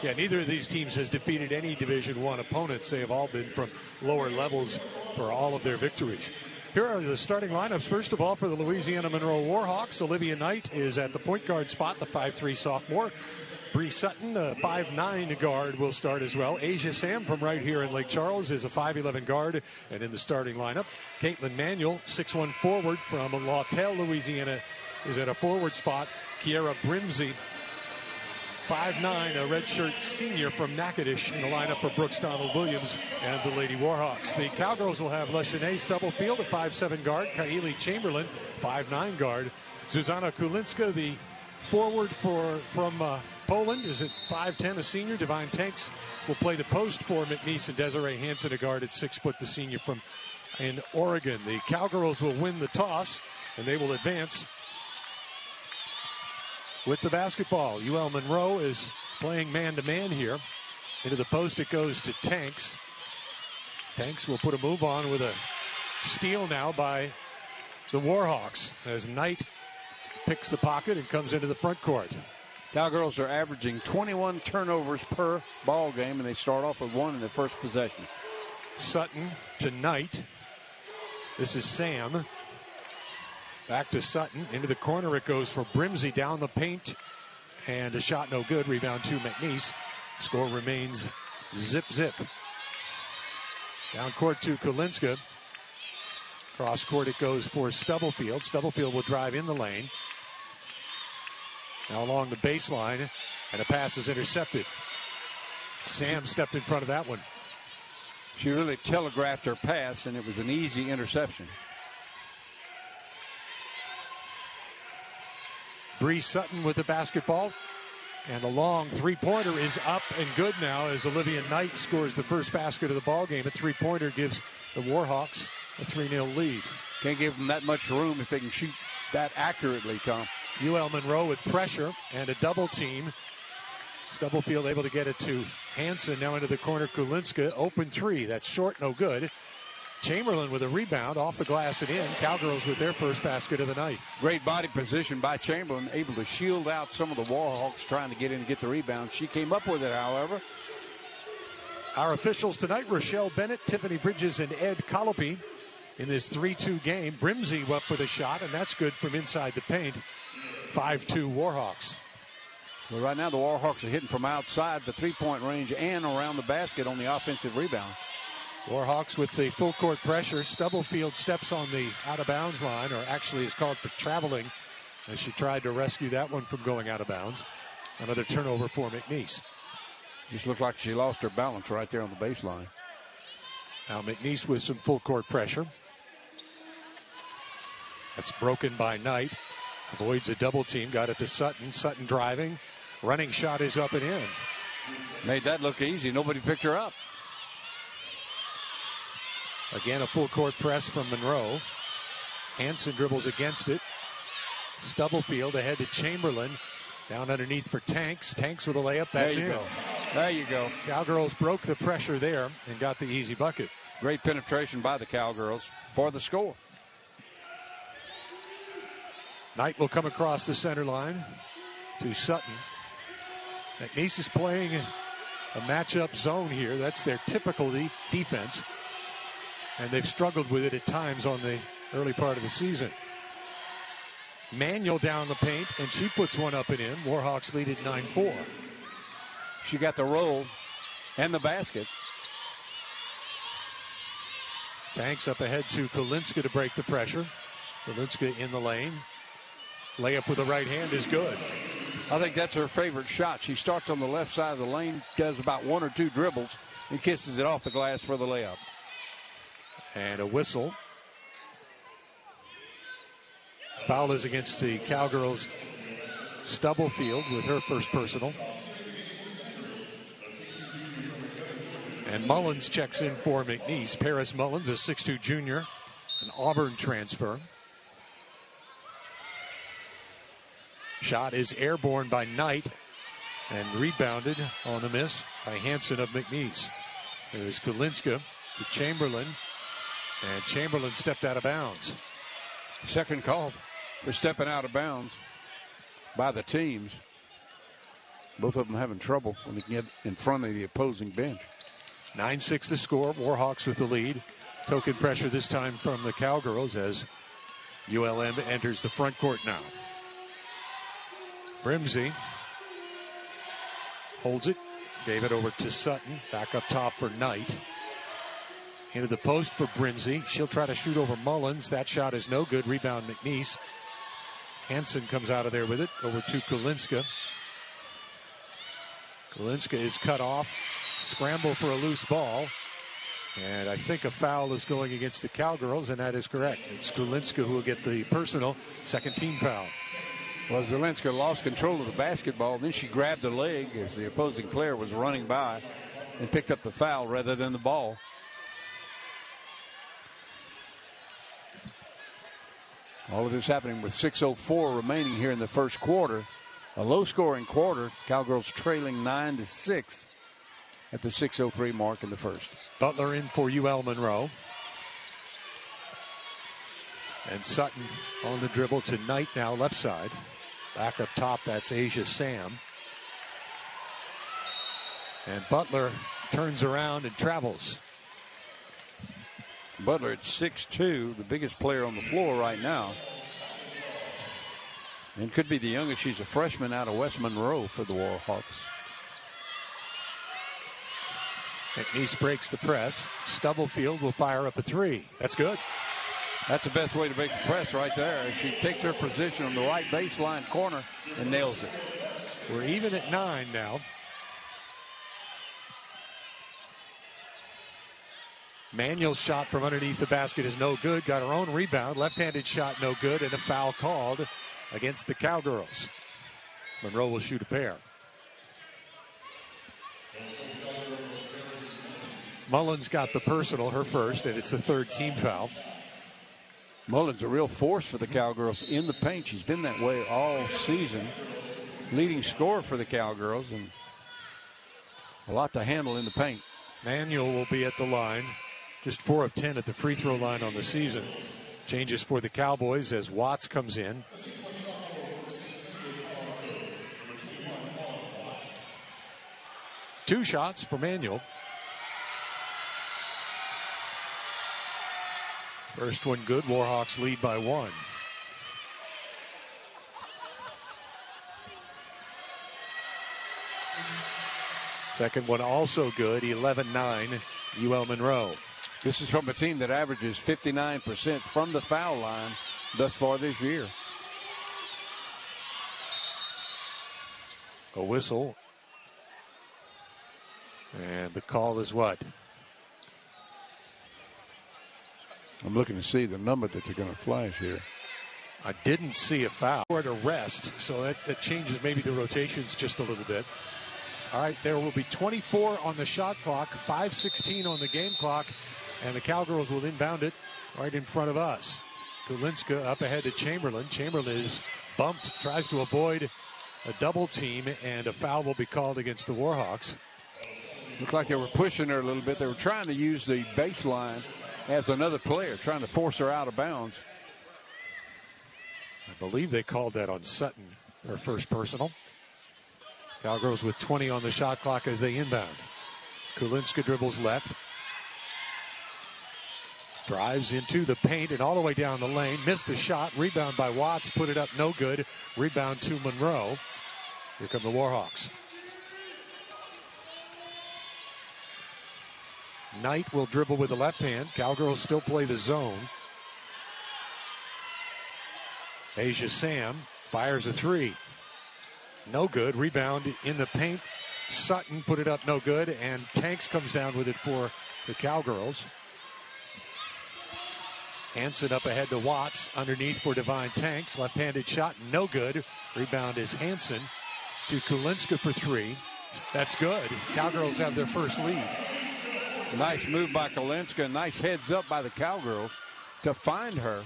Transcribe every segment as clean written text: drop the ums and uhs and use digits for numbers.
Yeah, neither of these teams has defeated any Division I opponents. They have all been from lower levels for all of their victories. Here are the starting lineups. First of all, for the Louisiana Monroe Warhawks, Olivia Knight is at the point guard spot, the 5'3" sophomore. Bree Sutton, a 5'9" guard, will start as well. Asia Sam from right here in Lake Charles is a 5'11" guard and in the starting lineup. Caitlin Manuel, 6'1" forward from Lawtell, Louisiana, is at a forward spot. Kiera Brimsey, 5'9", a redshirt senior from Natchitoches in the lineup for Brooks Donald-Williams and the Lady Warhawks. The Cowgirls will have LaShanae Stubblefield, a 5'7" guard. Kaili Chamberlain, 5'9" guard. Zuzana Kulinska, the forward from Poland, is at 5'10", a senior. Divine Tanks will play the post for McNeese, and Desiree Hansen, a guard at 6 foot, the senior from in Oregon. The Cowgirls will win the toss, and they will advance with the basketball. UL Monroe is playing man-to-man here. Into the post it goes to Tanks. Tanks will put a move on with a steal now by the Warhawks as Knight picks the pocket and comes into the front court. Cowgirls are averaging 21 turnovers per ball game, and they start off with 1 in their first possession. Sutton to Knight. This is Sam. Back to Sutton. Into the corner it goes for Brimsey, down the paint. And a shot no good. Rebound to McNeese. Score remains 0-0. Down court to Kulinska. Cross court it goes for Stubblefield. Stubblefield will drive in the lane. Now along the baseline. And a pass is intercepted. Sam stepped in front of that one. She really telegraphed her pass, and it was an easy interception. Bree Sutton with the basketball. And a long three-pointer is up and good now as Olivia Knight scores the first basket of the ballgame. A three-pointer gives the Warhawks a 3-0 lead. Can't give them that much room if they can shoot that accurately, Tom. UL Monroe with pressure and a double team. Stubblefield able to get it to Hansen. Now into the corner, Kulinska. Open three. That's short, no good. Chamberlain with a rebound off the glass and in. Cowgirls with their first basket of the night. Great body position by Chamberlain, able to shield out some of the Warhawks trying to get in and get the rebound. She came up with it, however. Our officials tonight, Rochelle Bennett, Tiffany Bridges, and Ed Colopy in this 3-2 game. Brimsey up with a shot, and that's good from inside the paint. 5-2 Warhawks. Well, right now the Warhawks are hitting from outside the three-point range and around the basket on the offensive rebound. Warhawks with the full court pressure. Stubblefield steps on the out-of-bounds line, or actually is called for traveling as she tried to rescue that one from going out of bounds. Another turnover for McNeese. Just looked like she lost her balance right there on the baseline. Now McNeese with some full court pressure. That's broken by Knight. Avoids a double team. Got it to Sutton. Sutton driving. Running shot is up and in. Made that look easy. Nobody picked her up. Again, a full court press from Monroe. Hansen dribbles against it. Stubblefield ahead to Chamberlain. Down underneath for Tanks. Tanks with a layup. That's there you in. go. There you go. Cowgirls broke the pressure there and got the easy bucket. Great penetration by the Cowgirls for the score. Knight will come across the center line to Sutton. McNeese is playing a matchup zone here. That's their typical defense. And they've struggled with it at times on the early part of the season. Manuel down the paint, and she puts one up and in. Warhawks lead at 9-4. She got the roll and the basket. Tanks up ahead to Kulinska to break the pressure. Kulinska in the lane. Layup with the right hand is good. I think that's her favorite shot. She starts on the left side of the lane, does about one or two dribbles, and kisses it off the glass for the layup. And a whistle. Foul is against the Cowgirls' Stubblefield with her first personal. And Mullins checks in for McNeese. Paris Mullins, a 6'2 junior, an Auburn transfer. Shot is airborne by Knight and rebounded on the miss by Hansen of McNeese. There's Kulinska to Chamberlain, and Chamberlain stepped out of bounds. Second call for stepping out of bounds by the teams. Both of them having trouble when they can get in front of the opposing bench. 9-6 the score. Warhawks with the lead. Token pressure this time from the Cowgirls as ULM enters the front court now. Brimsey holds it. Gave it over to Sutton. Back up top for Knight. Into the post for Brimsey. She'll try to shoot over Mullins. That shot is no good. Rebound McNeese. Hansen comes out of there with it. Over to Kulinska. Kulinska is cut off. Scramble for a loose ball. And I think a foul is going against the Cowgirls, and that is correct. It's Kulinska who will get the personal second team foul. Well, Zelenska lost control of the basketball. Then she grabbed the leg as the opposing player was running by and picked up the foul rather than the ball. All of this happening with 6:04 remaining here in the first quarter. A low-scoring quarter. Cowgirls trailing 9-6 at the 6:03 mark in the first. Butler in for UL Monroe. And Sutton on the dribble to Knight now left side. Back up top, that's Asia Sam. And Butler turns around and travels. Butler at 6'2", the biggest player on the floor right now. And could be the youngest. She's a freshman out of West Monroe for the Warhawks. McNeese breaks the press. Stubblefield will fire up a three. That's good. That's the best way to break the press right there. She takes her position on the right baseline corner and nails it. We're even at 9 now. Manuel's shot from underneath the basket is no good. Got her own rebound. Left-handed shot no good, and a foul called against the Cowgirls. Monroe will shoot a pair. Mullins got the personal, her first, and it's the third team foul. Mullins a real force for the Cowgirls in the paint. She's been that way all season. Leading scorer for the Cowgirls, and a lot to handle in the paint. Manuel will be at the line. Just 4 of 10 at the free throw line on the season. Changes for the Cowboys as Watts comes in. Two shots for Manuel. First one good. Warhawks lead by 1. Second one also good. 11-9 UL Monroe. This is from a team that averages 59% from the foul line thus far this year. A whistle. And the call is what? I'm looking to see the number that they're going to flash here. I didn't see a foul or a rest, so that changes maybe the rotations just a little bit. All right, there will be 24 on the shot clock, 5:16 on the game clock, and the Cowgirls will inbound it right in front of us. Kulinska up ahead to Chamberlain. Chamberlain is bumped, tries to avoid a double team, and a foul will be called against the Warhawks. Looked like they were pushing her a little bit. They were trying to use the baseline as another player, trying to force her out of bounds. I believe they called that on Sutton, her first personal. Cowgirls with 20 on the shot clock as they inbound. Kulinska dribbles left. Drives into the paint and all the way down the lane. Missed the shot. Rebound by Watts. Put it up. No good. Rebound to Monroe. Here come the Warhawks. Knight will dribble with the left hand. Cowgirls still play the zone. Asia Sam fires a three. No good. Rebound in the paint. Sutton put it up. No good. And Tanks comes down with it for the Cowgirls. Hansen up ahead to Watts. Underneath for Divine Tanks. Left-handed shot. No good. Rebound is Hansen to Kulinska for three. That's good. Cowgirls have their first lead. Nice move by Kulinska. Nice heads up by the Cowgirls to find her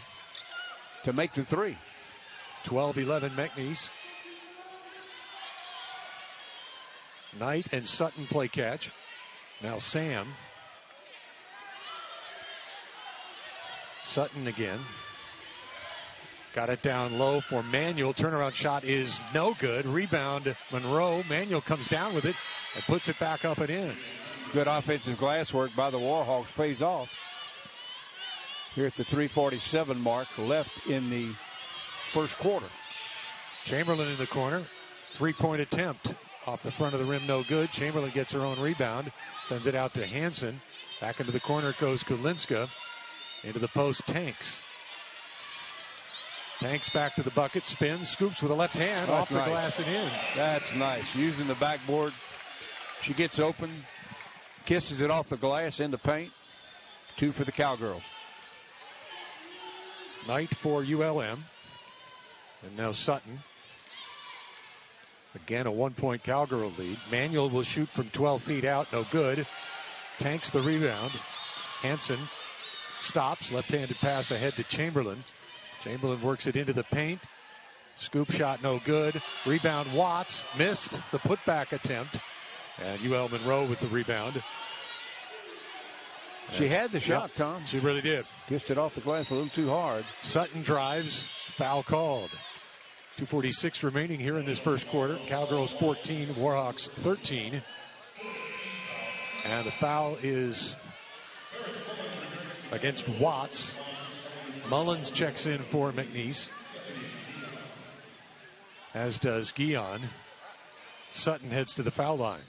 to make the three. 12-11 McNeese. Knight and Sutton play catch. Now Sam. Sutton again. Got it down low for Manuel. Turnaround shot is no good. Rebound, Monroe. Manuel comes down with it and puts it back up and in. Good offensive glass work by the Warhawks pays off. Here at the 3:47 mark left in the first quarter. Chamberlain in the corner. Three-point attempt off the front of the rim, no good. Chamberlain gets her own rebound. Sends it out to Hansen. Back into the corner goes Kulinska. Into the post, Tanks. Tanks back to the bucket, spins, scoops with a left hand off the glass and in. That's nice. Using the backboard. She gets open, kisses it off the glass in the paint. 2 for the Cowgirls. Knight for ULM. And now Sutton. Again, a 1-point Cowgirl lead. Manuel will shoot from 12 feet out, no good. Tanks the rebound. Hansen stops, left-handed pass ahead to Chamberlain. Chamberlain works it into the paint. Scoop shot no good. Rebound Watts missed the putback attempt. And UL Monroe with the rebound. She had the shot, Tom. She really did. Kissed it off the glass a little too hard. Sutton drives. Foul called. 2:46 remaining here in this first quarter. Cowgirls 14, Warhawks 13. And the foul is against Watts. Mullins checks in for McNeese, as does Guihon. Sutton heads to the foul line.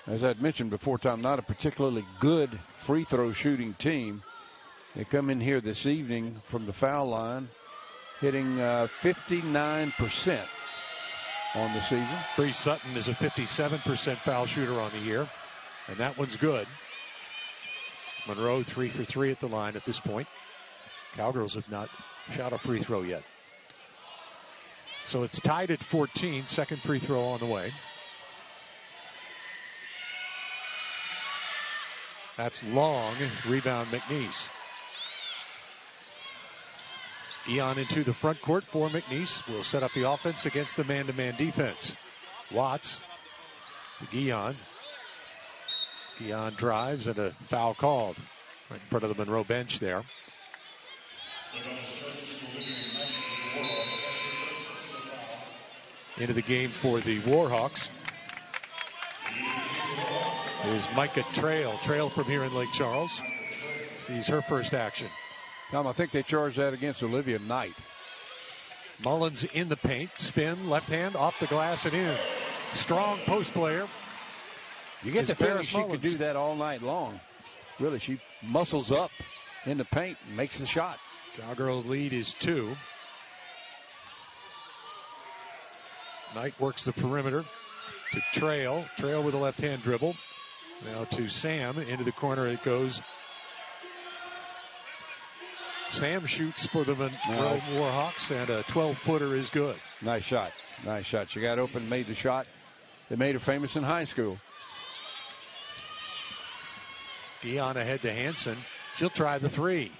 As I'd mentioned before, Tom, not a particularly good free throw shooting team. They come in here this evening from the foul line, hitting 59% on the season. Bree Sutton is a 57% foul shooter on the year, and that one's good. Monroe 3 for 3 at the line at this point. Cowgirls have not shot a free throw yet. So it's tied at 14. Second free throw on the way. That's long. Rebound McNeese. Guihon into the front court for McNeese. Will set up the offense against the man-to-man defense. Watts to Guihon. Guihon drives and a foul called right in front of the Monroe bench there. Into the game for the Warhawks is Micah Trail. Trail from here in Lake Charles. Sees her first action. Tom, I think they charged that against Olivia Knight. Mullins in the paint. Spin, left hand, off the glass and in. Strong post player. You get the feeling she could do that all night long. Really, she muscles up in the paint and makes the shot. Cowgirls lead is 2. Knight works the perimeter to Trail. Trail with a left-hand dribble. Now to Sam. Into the corner it goes. Sam shoots for the Monroe Warhawks, and a 12-footer is good. Nice shot. Nice shot. She got open, made the shot. They made her famous in high school. Guihon ahead to Hansen. She'll try the 3.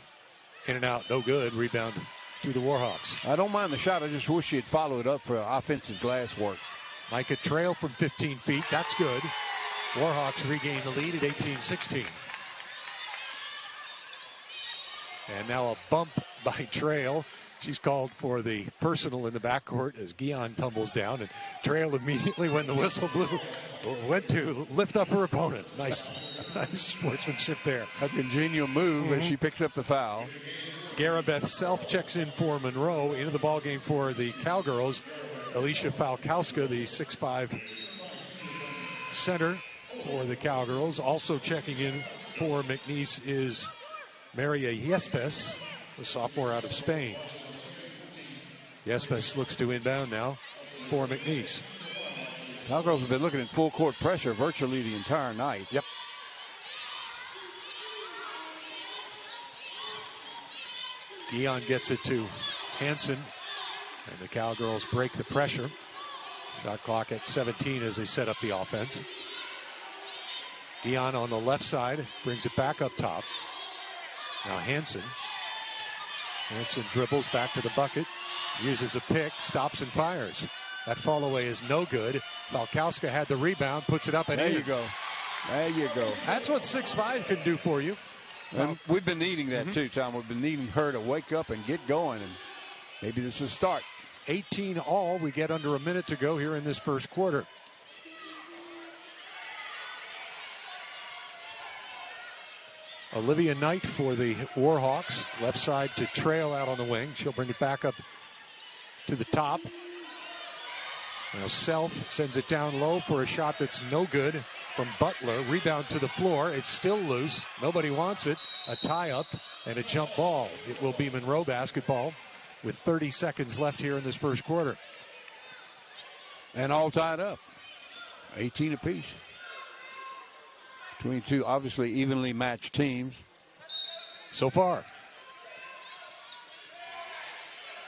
In and out, no good. Rebound to the Warhawks. I don't mind the shot. I just wish she had followed up for offensive glass work. Micah Trail from 15 feet. That's good. Warhawks regain the lead at 18-16. And now a bump by Trail. She's called for the personal in the backcourt as Guihon tumbles down, and Trail immediately, when the whistle blew, went to lift up her opponent. Nice sportsmanship there. A congenial move as she picks up the foul. Garabeth Self checks in for Monroe. Into the ballgame for the Cowgirls, Alicia Falkowska, the 6'5" center for the Cowgirls. Also checking in for McNeese is Maria Yespes, the sophomore out of Spain. Yespes looks to inbound now for McNeese. Cowgirls have been looking at full court pressure virtually the entire night. Yep. Guihon gets it to Hansen, and the Cowgirls break the pressure. Shot clock at 17 as they set up the offense. Guihon on the left side brings it back up top. Now Hansen. Hansen dribbles back to the bucket, uses a pick, stops and fires. That fall away is no good. Falkowska had the rebound, puts it up and there in. you go. There you go. That's what 6'5" can do for you. And we've been needing that too, Tom. We've been needing her to wake up and get going, and maybe this is a start. 18 all. We get under a minute to go here in this first quarter. Olivia Knight for the Warhawks. Left side to Trail out on the wing. She'll bring it back up to the top. Now Self sends it down low for a shot that's no good from Butler. Rebound to the floor. It's still loose. Nobody wants it. A tie-up and a jump ball. It will be Monroe basketball with 30 seconds left here in this first quarter. And all tied up. 18 apiece. Between two obviously evenly matched teams so far.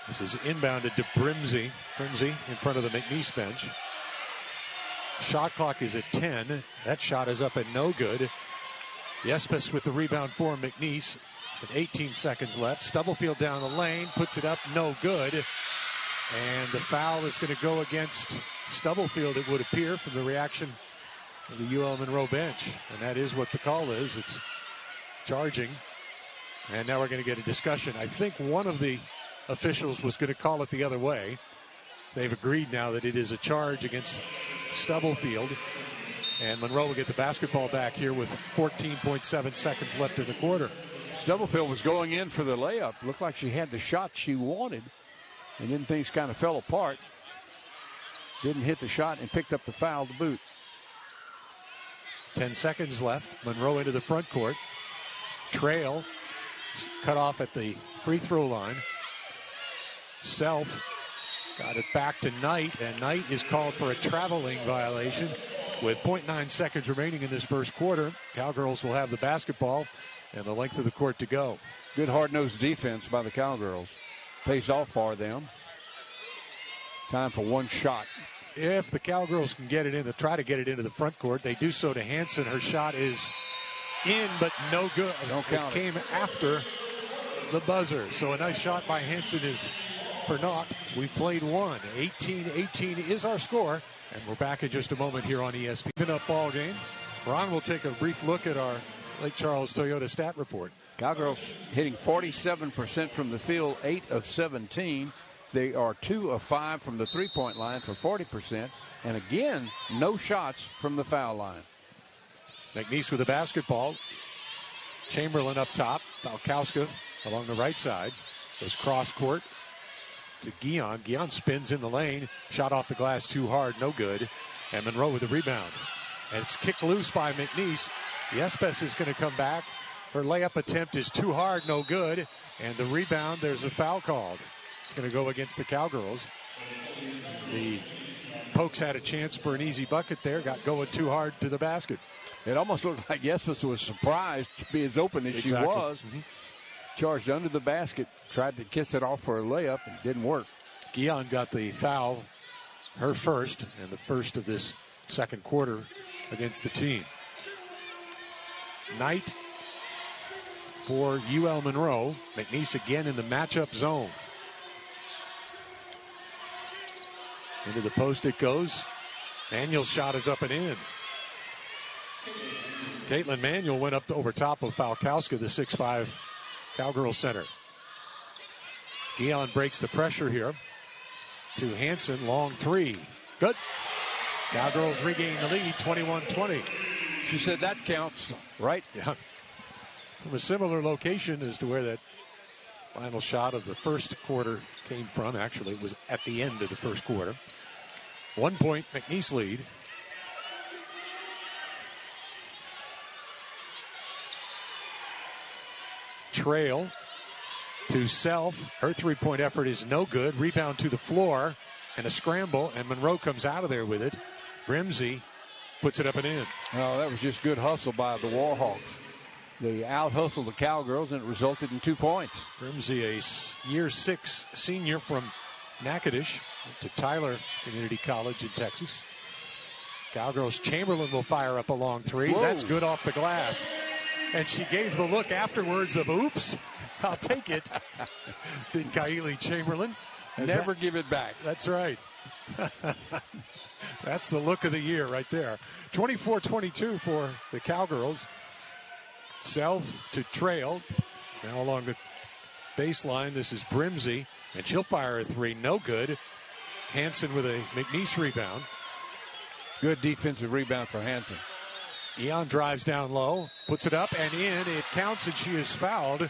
This is inbounded to Brimsey. Brimsey in front of the McNeese bench. Shot clock is at 10. That shot is up and no good. Yespes with the rebound for McNeese. With 18 seconds left. Stubblefield down the lane. Puts it up. No good. And the foul is going to go against Stubblefield, it would appear, from the reaction of the UL Monroe bench. And that is what the call is. It's charging. And now we're going to get a discussion. I think one of the officials was going to call it the other way. They've agreed now that it is a charge against Stubblefield. And Monroe will get the basketball back here with 14.7 seconds left in the quarter. Stubblefield was going in for the layup. Looked like she had the shot she wanted. And then things kind of fell apart. Didn't hit the shot and picked up the foul to boot. 10 seconds left. Monroe into the front court. Trail cut off at the free throw line. Self got it back to Knight, and Knight is called for a traveling violation with 0.9 seconds remaining in this first quarter. Cowgirls will have the basketball and the length of the court to go. Good hard-nosed defense by the Cowgirls. Pays off for them. Time for one shot. If the Cowgirls can get it in, try to get it into the front court, they do so to Hanson. Her shot is in, but no good. Don't count it. Came after the buzzer. So a nice shot by Hanson is for naught. We played one. 18-18 is our score. And we're back in just a moment here on ESPN. Even up ball game. Ron will take a brief look at our Lake Charles Toyota stat report. Cowgirls hitting 47% from the field, 8 of 17. They are 2 of 5 from the three-point line for 40%. And again, no shots from the foul line. McNeese with the basketball. Chamberlain up top. Falkowska along the right side. Goes cross court to Guihon. Guihon spins in the lane. Shot off the glass too hard. No good. And Monroe with the rebound. And it's kicked loose by McNeese. Yespes is going to come back. Her layup attempt is too hard. No good. And the rebound, there's a foul called. It's going to go against the Cowgirls. The Pokes had a chance for an easy bucket there. Got going too hard to the basket. It almost looked like Yespes was surprised to be as open as she was. Charged under the basket. Tried to kiss it off for a layup. And didn't work. Guihon got the foul. Her first. And the first of this second quarter against the team. Knight for UL Monroe. McNeese again in the matchup zone. Into the post it goes. Manuel's shot is up and in. Caitlin Manuel went up over top of Falkowska, the 6'5 Cowgirl center. Guihon breaks the pressure here to Hanson. Long three. Good. Cowgirls regain the lead, 21-20. She said that counts, right? Yeah. From a similar location as to where that final shot of the first quarter came from. Actually, it was at the end of the first quarter. 1 point, McNeese lead. Trail to Self. Her three-point effort is no good. Rebound to the floor and a scramble, and Monroe comes out of there with it. Brimsey puts it up and in. Oh, that was just good hustle by the Warhawks. They out-hustled the Cowgirls, and it resulted in 2 points. Brimsey, a year 6 senior from Natchitoches, to Tyler Community College in Texas. Cowgirls, Chamberlain will fire up a long three. Whoa. That's good off the glass. And she gave the look afterwards of, oops, I'll take it. Did Kylie Chamberlain. Never give it back. That's right. That's the look of the year right there. 24-22 for the Cowgirls. Self to trail. Now along the baseline, this is Brimsey, and she'll fire a three. No good. Hansen with a McNeese rebound. Good defensive rebound for Hansen. Guihon drives down low, puts it up and in. It counts, and she is fouled.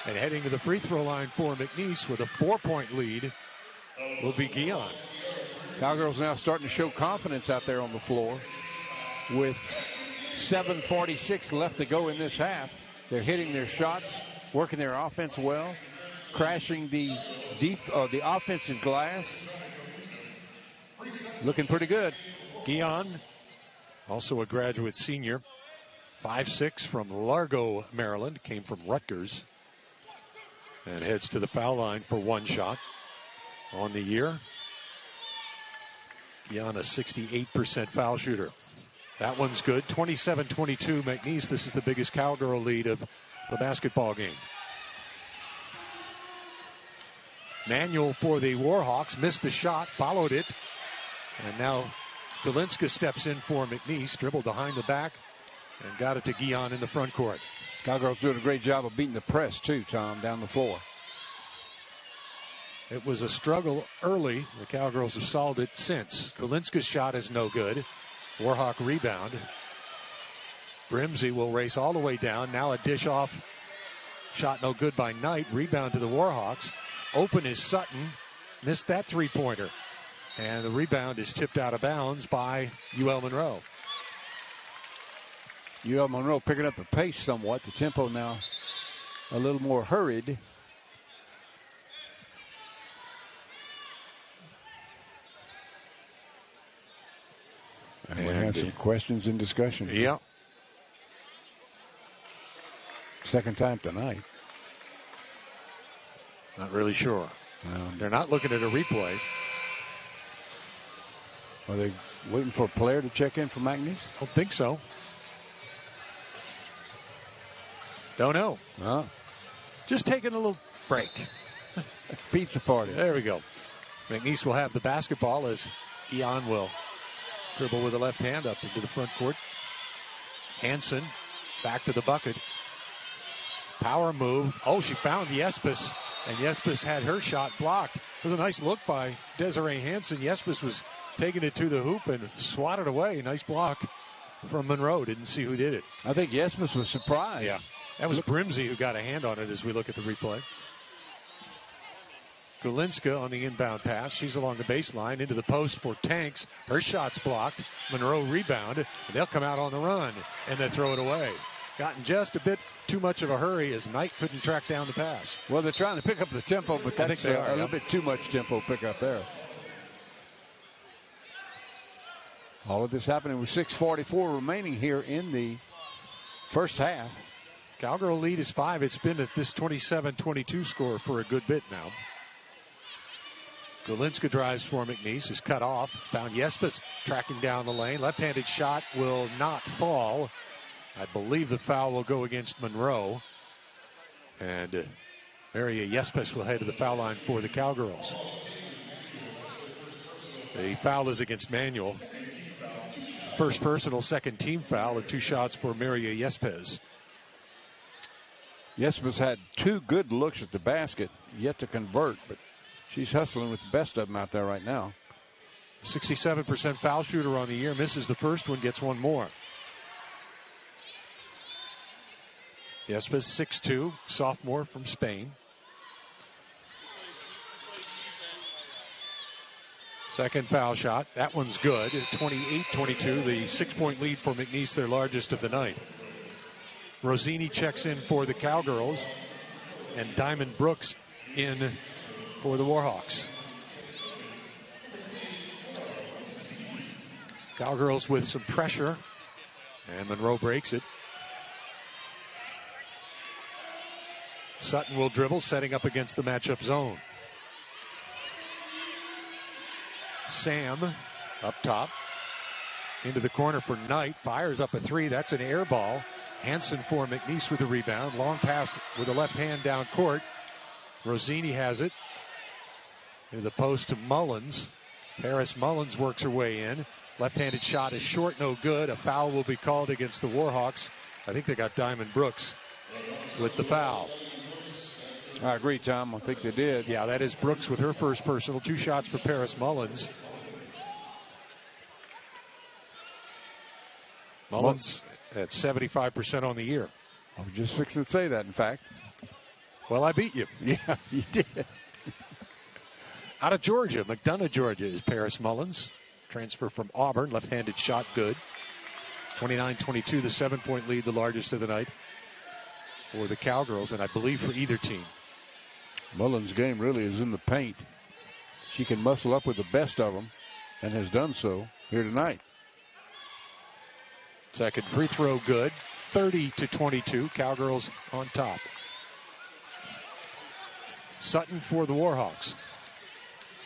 And heading to the free throw line for McNeese with a 4-point lead will be Guihon. Cowgirls now starting to show confidence out there on the floor. With 7:46 left to go in this half, they're hitting their shots, working their offense well, crashing the offensive glass. Looking pretty good. Guihon, also a graduate senior, 5'6" from Largo, Maryland, came from Rutgers, and heads to the foul line for one shot on the year. Guihon, a 68% foul shooter. That one's good. 27-22 McNeese. This is the biggest Cowgirl lead of the basketball game. Manuel for the Warhawks missed the shot, followed it, and now Golinska steps in for McNeese, dribbled behind the back, and got it to Guihon in the front court. Cowgirls doing a great job of beating the press, too, Tom, down the floor. It was a struggle early. The Cowgirls have solved it since. Golinska's shot is no good. Warhawk rebound. Brimsey will race all the way down. Now a dish off. Shot no good by Knight. Rebound to the Warhawks. Open is Sutton. Missed that three-pointer. And the rebound is tipped out of bounds by UL Monroe. UL Monroe picking up the pace somewhat. The tempo now a little more hurried. And we have some questions and discussion. Yeah. Second time tonight. Not really sure. They're not looking at a replay. Are they waiting for a player to check in for McNeese? Don't think so. Don't know. Oh. Just taking a little break. Pizza party. There we go. McNeese will have the basketball as Guihon will dribble with the left hand up into the front court. Hansen back to the bucket. Power move. Oh, she found Yespis, and Yespis had her shot blocked. It was a nice look by Desiree Hansen. Yespis was taking it to the hoop and swatted away. Nice block from Monroe. Didn't see who did it. I think Yespis was surprised. Yeah. That was Brimsey who got a hand on it as we look at the replay. Golinska on the inbound pass. She's along the baseline into the post for Tanks. Her shot's blocked. Monroe rebound, and they'll come out on the run and then throw it away. Gotten just a bit too much of a hurry as Knight couldn't track down the pass. Well, they're trying to pick up the tempo, but that's a little bit too much tempo pickup there. All of this happening with 6:44 remaining here in the first half. Cowgirl lead is 5. It's been at this 27-22 score for a good bit now. Golinska drives for McNeese, is cut off. Found Yespis tracking down the lane. Left-handed shot will not fall. I believe the foul will go against Monroe. And Maria Yespis will head to the foul line for the Cowgirls. The foul is against Manuel. First personal, second team foul, and 2 shots for Maria Yespis. Yespis had 2 good looks at the basket, yet to convert, but she's hustling with the best of them out there right now. 67% foul shooter on the year. Misses the first one, gets one more. Yespis, 6'2", sophomore from Spain. Second foul shot. That one's good. 28-22, the 6-point lead for McNeese, their largest of the night. Rosini checks in for the Cowgirls, and Diamond Brooks in for the Warhawks. Cowgirls with some pressure, and Monroe breaks it. Sutton will dribble, setting up against the matchup zone. Sam up top. Into the corner for Knight. Fires up a 3. That's an air ball. Hansen for McNeese with the rebound. Long pass with the left hand down court. Rosini has it. Into the post to Mullins. Paris Mullins works her way in. Left-handed shot is short, no good. A foul will be called against the Warhawks. I think they got Diamond Brooks with the foul. I agree, Tom. I think they did. Yeah, that is Brooks with her first personal. 2 shots for Paris Mullins. Mullins at 75% on the year. I was just fixing to say that, in fact. Well, I beat you. Yeah, you did. Out of Georgia, McDonough, Georgia, is Paris Mullins. Transfer from Auburn, left-handed shot good. 29-22, the 7-point lead, the largest of the night for the Cowgirls, and I believe for either team. Mullins' game really is in the paint. She can muscle up with the best of them and has done so here tonight. Second free throw good. 30-22. Cowgirls on top. Sutton for the Warhawks.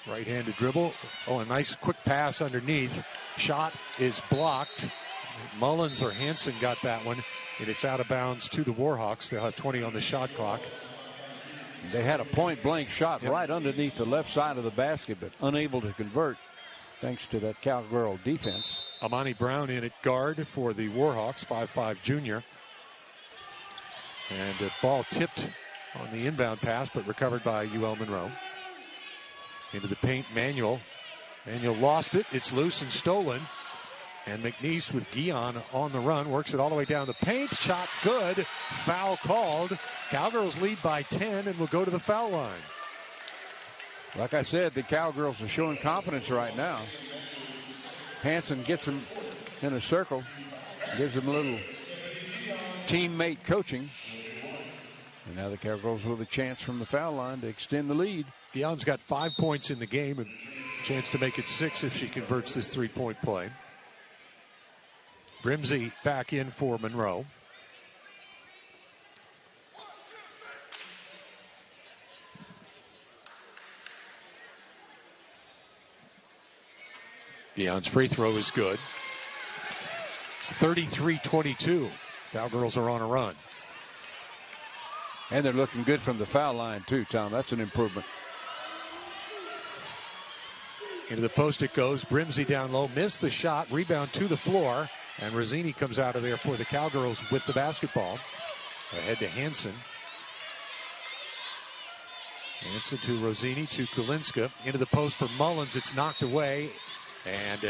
Right-handed dribble. Oh, a nice quick pass underneath. Shot is blocked. Mullins or Hansen got that one, and it's out of bounds to the Warhawks. They'll have 20 on the shot clock. They had a point-blank shot right underneath the left side of the basket, but unable to convert thanks to that Cowgirl defense. Amani Brown in at guard for the Warhawks, 5'5" junior. And the ball tipped on the inbound pass, but recovered by UL Monroe. Into the paint, Manuel. Manuel lost it. It's loose and stolen. And McNeese with Guihon on the run. Works it all the way down the paint. Shot good. Foul called. Cowgirls lead by 10 and will go to the foul line. Like I said, the Cowgirls are showing confidence right now. Hansen gets them in a circle. Gives them a little teammate coaching. And now the Cowgirls with a chance from the foul line to extend the lead. Guihon's got 5 points in the game and a chance to make it 6 if she converts this three-point play. Brimsey back in for Monroe. Guihon's free throw is good. 33-22. Cowgirls are on a run. And they're looking good from the foul line, too, Tom. That's an improvement. Into the post it goes. Brimsey down low. Missed the shot. Rebound to the floor. And Rosini comes out of there for the Cowgirls with the basketball. Ahead to Hansen. Hansen to Rosini to Kulinska. Into the post for Mullins. It's knocked away. And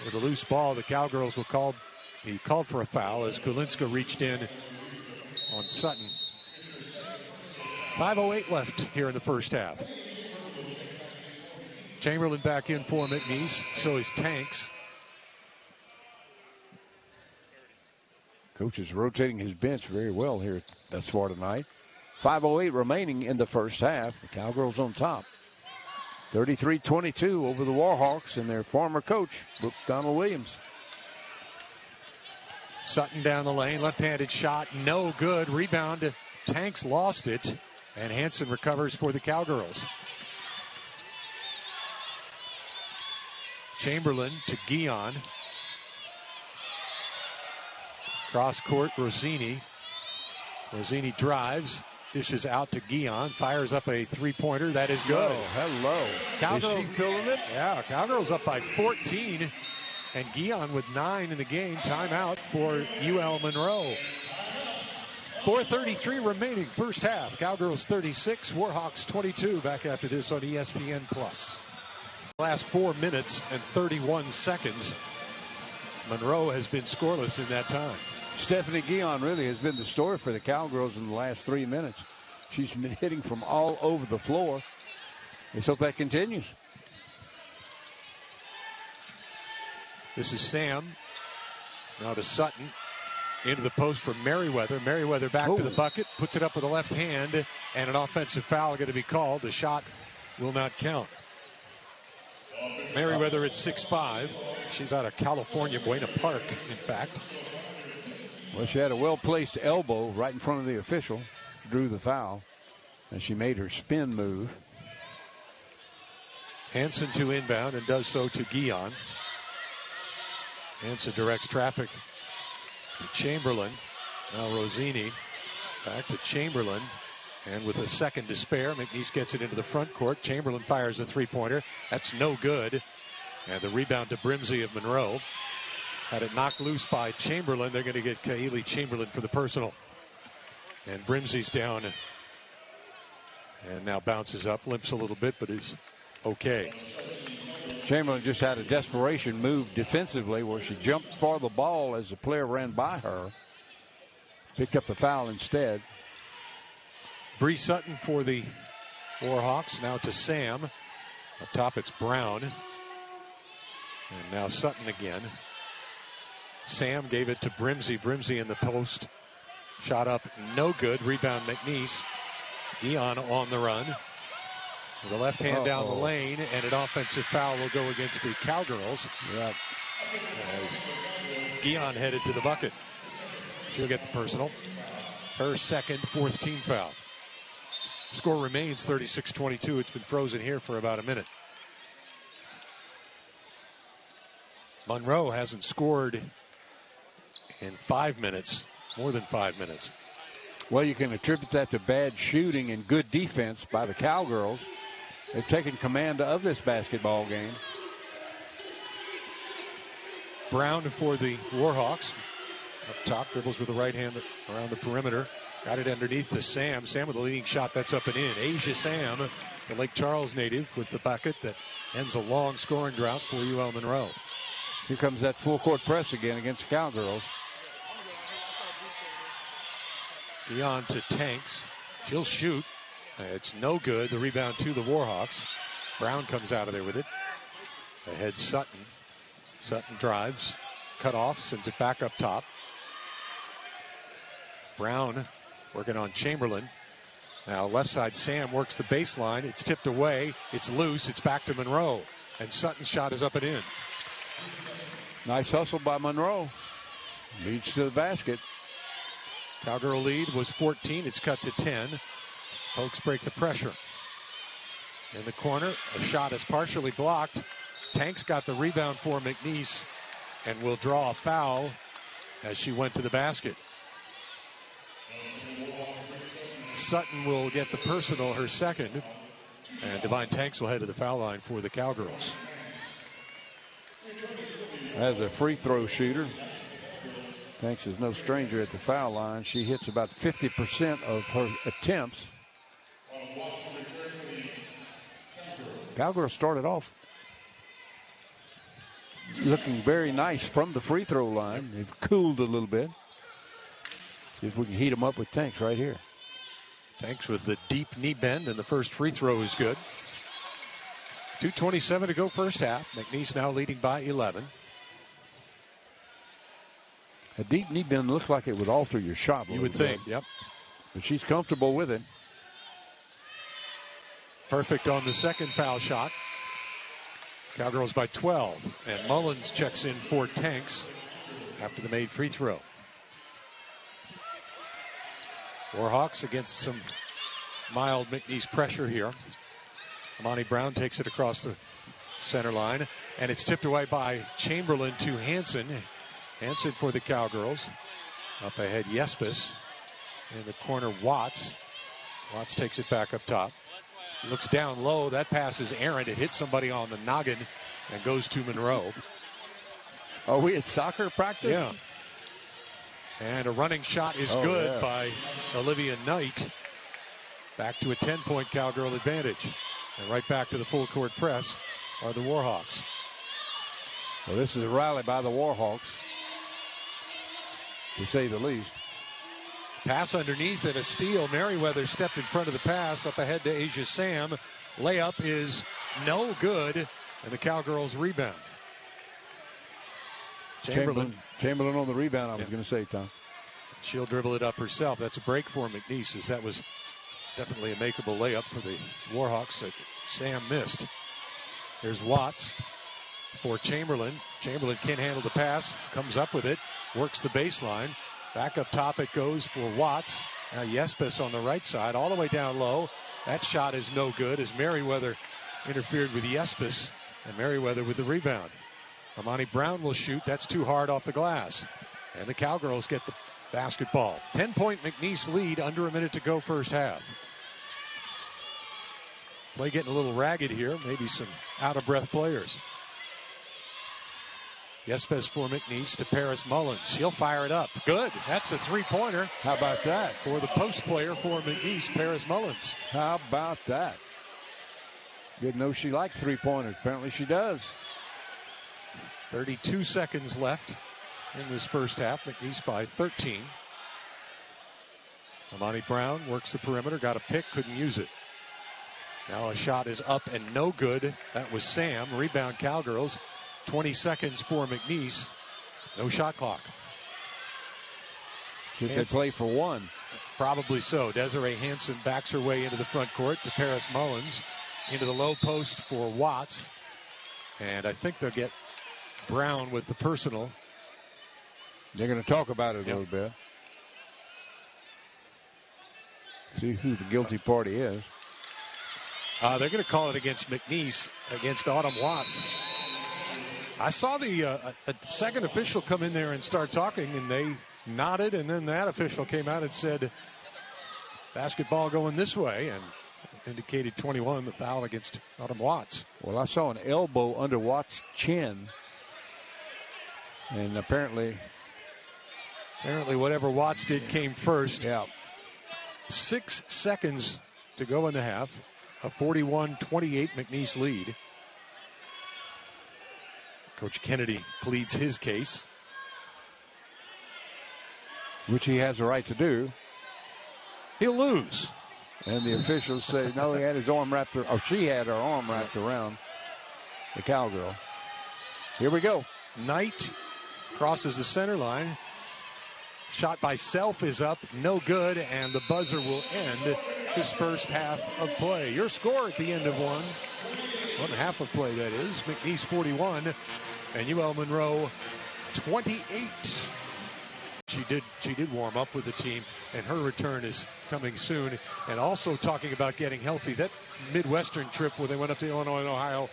with a loose ball, the Cowgirls will call. He called for a foul as Kulinska reached in on Sutton. 5:08 left here in the first half. Chamberlain back in for McNeese. So is Tanks. Coach is rotating his bench very well here thus far tonight. 5:08 remaining in the first half. The Cowgirls on top. 33-22 over the Warhawks and their former coach, Brooke Donald-Williams. Sutton down the lane. Left-handed shot. No good. Rebound. Tanks lost it. And Hansen recovers for the Cowgirls. Chamberlain to Guihon. Cross court, Rosini. Rosini drives, dishes out to Guihon, fires up a three-pointer. That is good. Oh, hello. Cowgirls is she feeling it? Yeah, Cowgirls up by 14. And Guihon with 9 in the game. Timeout for UL Monroe. 4:33 remaining, first half. Cowgirls 36, Warhawks 22. Back after this on ESPN+. Last 4 minutes and 31 seconds. Monroe has been scoreless in that time. Stephanie Guihon really has been the story for the Cowgirls in the last 3 minutes. She's been hitting from all over the floor. Let's hope that continues. This is Sam. Now to Sutton. Into the post for Merriweather. Merriweather back to the bucket. Puts it up with the left hand. And an offensive foul going to be called. The shot will not count. Merriweather at 6'5". She's out of California, Buena Park, in fact. Well, she had a well-placed elbow right in front of the official. Drew the foul. And she made her spin move. Hansen to inbound and does so to Guihon. Hansen directs traffic to Chamberlain. Now Rosini back to Chamberlain. And with a second to spare, McNeese gets it into the front court. Chamberlain fires a three-pointer. That's no good. And the rebound to Brimsey of Monroe. Had it knocked loose by Chamberlain. They're going to get Kaylee Chamberlain for the personal. And Brimsey's down and now bounces up, limps a little bit, but is okay. Chamberlain just had a desperation move defensively where she jumped for the ball as the player ran by her. Picked up the foul instead. Bree Sutton for the Warhawks. Now to Sam. Up top it's Brown. And now Sutton again. Sam gave it to Brimsey. Brimsey in the post. Shot up, no good. Rebound McNeese. Guihon on the run. With the left hand down the lane, and an offensive foul will go against the Cowgirls. Yep. As Guihon headed to the bucket. She'll get the personal. Her second, fourth team foul. Score remains 36-22. It's been frozen here for about a minute. Monroe hasn't scored in 5 minutes, more than 5 minutes. Well, you can attribute that to bad shooting and good defense by the Cowgirls. They've taken command of this basketball game. Brown for the Warhawks. Up top, dribbles with the right hand around the perimeter. Got it underneath to Sam. Sam with a leading shot. That's up and in. Asia Sam, the Lake Charles native, with the bucket that ends a long scoring drought for UL Monroe. Here comes that full court press again against the Cowgirls. Guihon to Tanks. She'll shoot. It's no good. The rebound to the Warhawks. Brown comes out of there with it. Ahead Sutton. Sutton drives. Cut off. Sends it back up top. Brown working on Chamberlain. Now left side Sam works the baseline. It's tipped away. It's loose. It's back to Monroe. And Sutton's shot is up and in. Nice hustle by Monroe. Leads to the basket. Cowgirl lead was 14. It's cut to 10. Pokes break the pressure. In the corner, a shot is partially blocked. Tanks got the rebound for McNeese and will draw a foul as she went to the basket. Sutton will get the personal, her second. And Divine Tanks will head to the foul line for the Cowgirls. As a free throw shooter, Tanks is no stranger at the foul line. She hits about 50% of her attempts. Cowgirls started off looking very nice from the free throw line. They've cooled a little bit. See if we can heat them up with Tanks right here. Tanks with the deep knee bend, and the first free throw is good. 2:27 to go first half. McNeese now leading by 11. A deep knee bend looks like it would alter your shot. You would think, yep. But she's comfortable with it. Perfect on the second foul shot. Cowgirls by 12. And Mullins checks in for Tanks after the made free throw. Warhawks against some mild McNeese pressure here. Amani Brown takes it across the center line. And it's tipped away by Chamberlain to Hansen. Hansen for the Cowgirls. Up ahead, Yespis. In the corner, Watts. Watts takes it back up top. Looks down low. That pass is errant. It hits somebody on the noggin and goes to Monroe. Are we at soccer practice? Yeah. And a running shot is good by Olivia Knight. Back to a 10-point Cowgirl advantage. And right back to the full court press are the Warhawks. Well, this is a rally by the Warhawks, to say the least. Pass underneath and a steal. Merriweather stepped in front of the pass. Up ahead to Asia Sam. Layup is no good. And the Cowgirls rebound. Chamberlain on the rebound, I was going to say, Tom. She'll dribble it up herself. That's a break for McNeese, as that was definitely a makeable layup for the Warhawks that Sam missed. There's Watts for Chamberlain. Chamberlain can't handle the pass. Comes up with it. Works the baseline. Back up top it goes for Watts. Now Yespis on the right side, all the way down low. That shot is no good as Merriweather interfered with Yespis. And Merriweather with the rebound. Amani Brown will shoot. That's too hard off the glass. And the Cowgirls get the basketball. 10-point McNeese lead, under a minute to go first half. Play getting a little ragged here. Maybe some out-of-breath players. Yespes for McNeese to Paris Mullins. She'll fire it up. Good. That's a three-pointer. How about that? For the post player for McNeese, Paris Mullins. How about that? Didn't know she liked three-pointers. Apparently she does. 32 seconds left in this first half. McNeese by 13. Amani Brown works the perimeter. Got a pick. Couldn't use it. Now a shot is up and no good. That was Sam. Rebound Cowgirls. 20 seconds for McNeese. No shot clock. Should they play for one? Probably so. Desiree Hanson backs her way into the front court to Paris Mullins. Into the low post for Watts. And I think they'll get Brown with the personal. They're going to talk about it a little bit. See who the guilty party is. They're going to call it against McNeese, against Autumn Watts. I saw the a second official come in there and start talking, and they nodded, and then that official came out and said, basketball going this way, and indicated 21, the foul against Autumn Watts. Well, I saw an elbow under Watts' chin, and apparently whatever Watts did came first. Yeah. 6 seconds to go in the half. A 41-28 McNeese lead. Coach Kennedy pleads his case, which he has a right to do. He'll lose. And the officials say, no, he had his arm wrapped, or she had her arm wrapped around the cowgirl. Here we go. Knight crosses the center line. Shot by Self is up, no good, and the buzzer will end this first half of play. Your score at the end of one half of play, that is. McNeese 41 and UL Monroe 28. She did warm up with the team, and her return is coming soon. And also talking about getting healthy. That Midwestern trip where they went up to Illinois and Ohio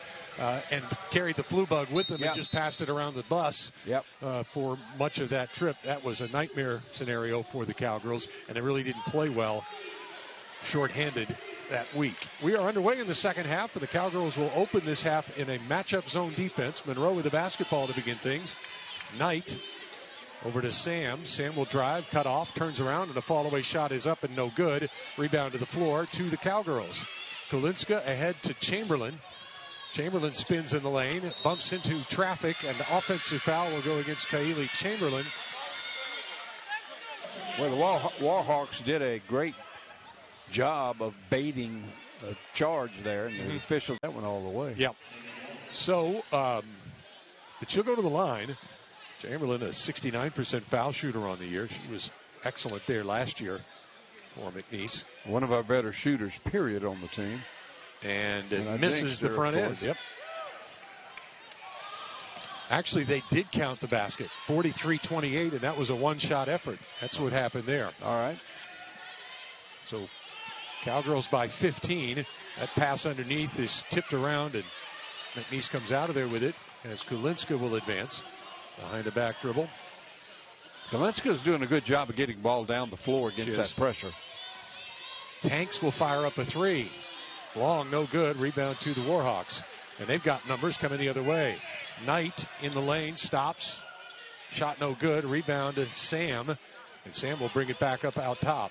and carried the flu bug with them and just passed it around the bus for much of that trip. That was a nightmare scenario for the Cowgirls, and they really didn't play well shorthanded that week. We are underway in the second half, and the Cowgirls will open this half in a matchup zone defense. Monroe with the basketball to begin things. Knight over to Sam. Sam will drive, cut off, turns around, and a fall-away shot is up and no good. Rebound to the floor to the Cowgirls. Kulinska ahead to Chamberlain. Chamberlain spins in the lane, bumps into traffic, and the offensive foul will go against Kylie Chamberlain. Well, the Warhawks did a great job of baiting a charge there, and the officials that went all the way. Yep. So, but she'll go to the line. Chamberlain, a 69% foul shooter on the year. She was excellent there last year for McNeese. One of our better shooters, period, on the team. And it misses the front end. Yep. Actually, they did count the basket. 43-28, and that was a one-shot effort. That's what happened there. All right. So, Cowgirls by 15. That pass underneath is tipped around, and McNeese comes out of there with it as Kulinska will advance. Behind the back dribble. Kulinska's doing a good job of getting the ball down the floor against that pressure. Tanks will fire up a three. Long, no good. Rebound to the Warhawks. And they've got numbers coming the other way. Knight in the lane, stops. Shot no good. Rebound to Sam. And Sam will bring it back up out top.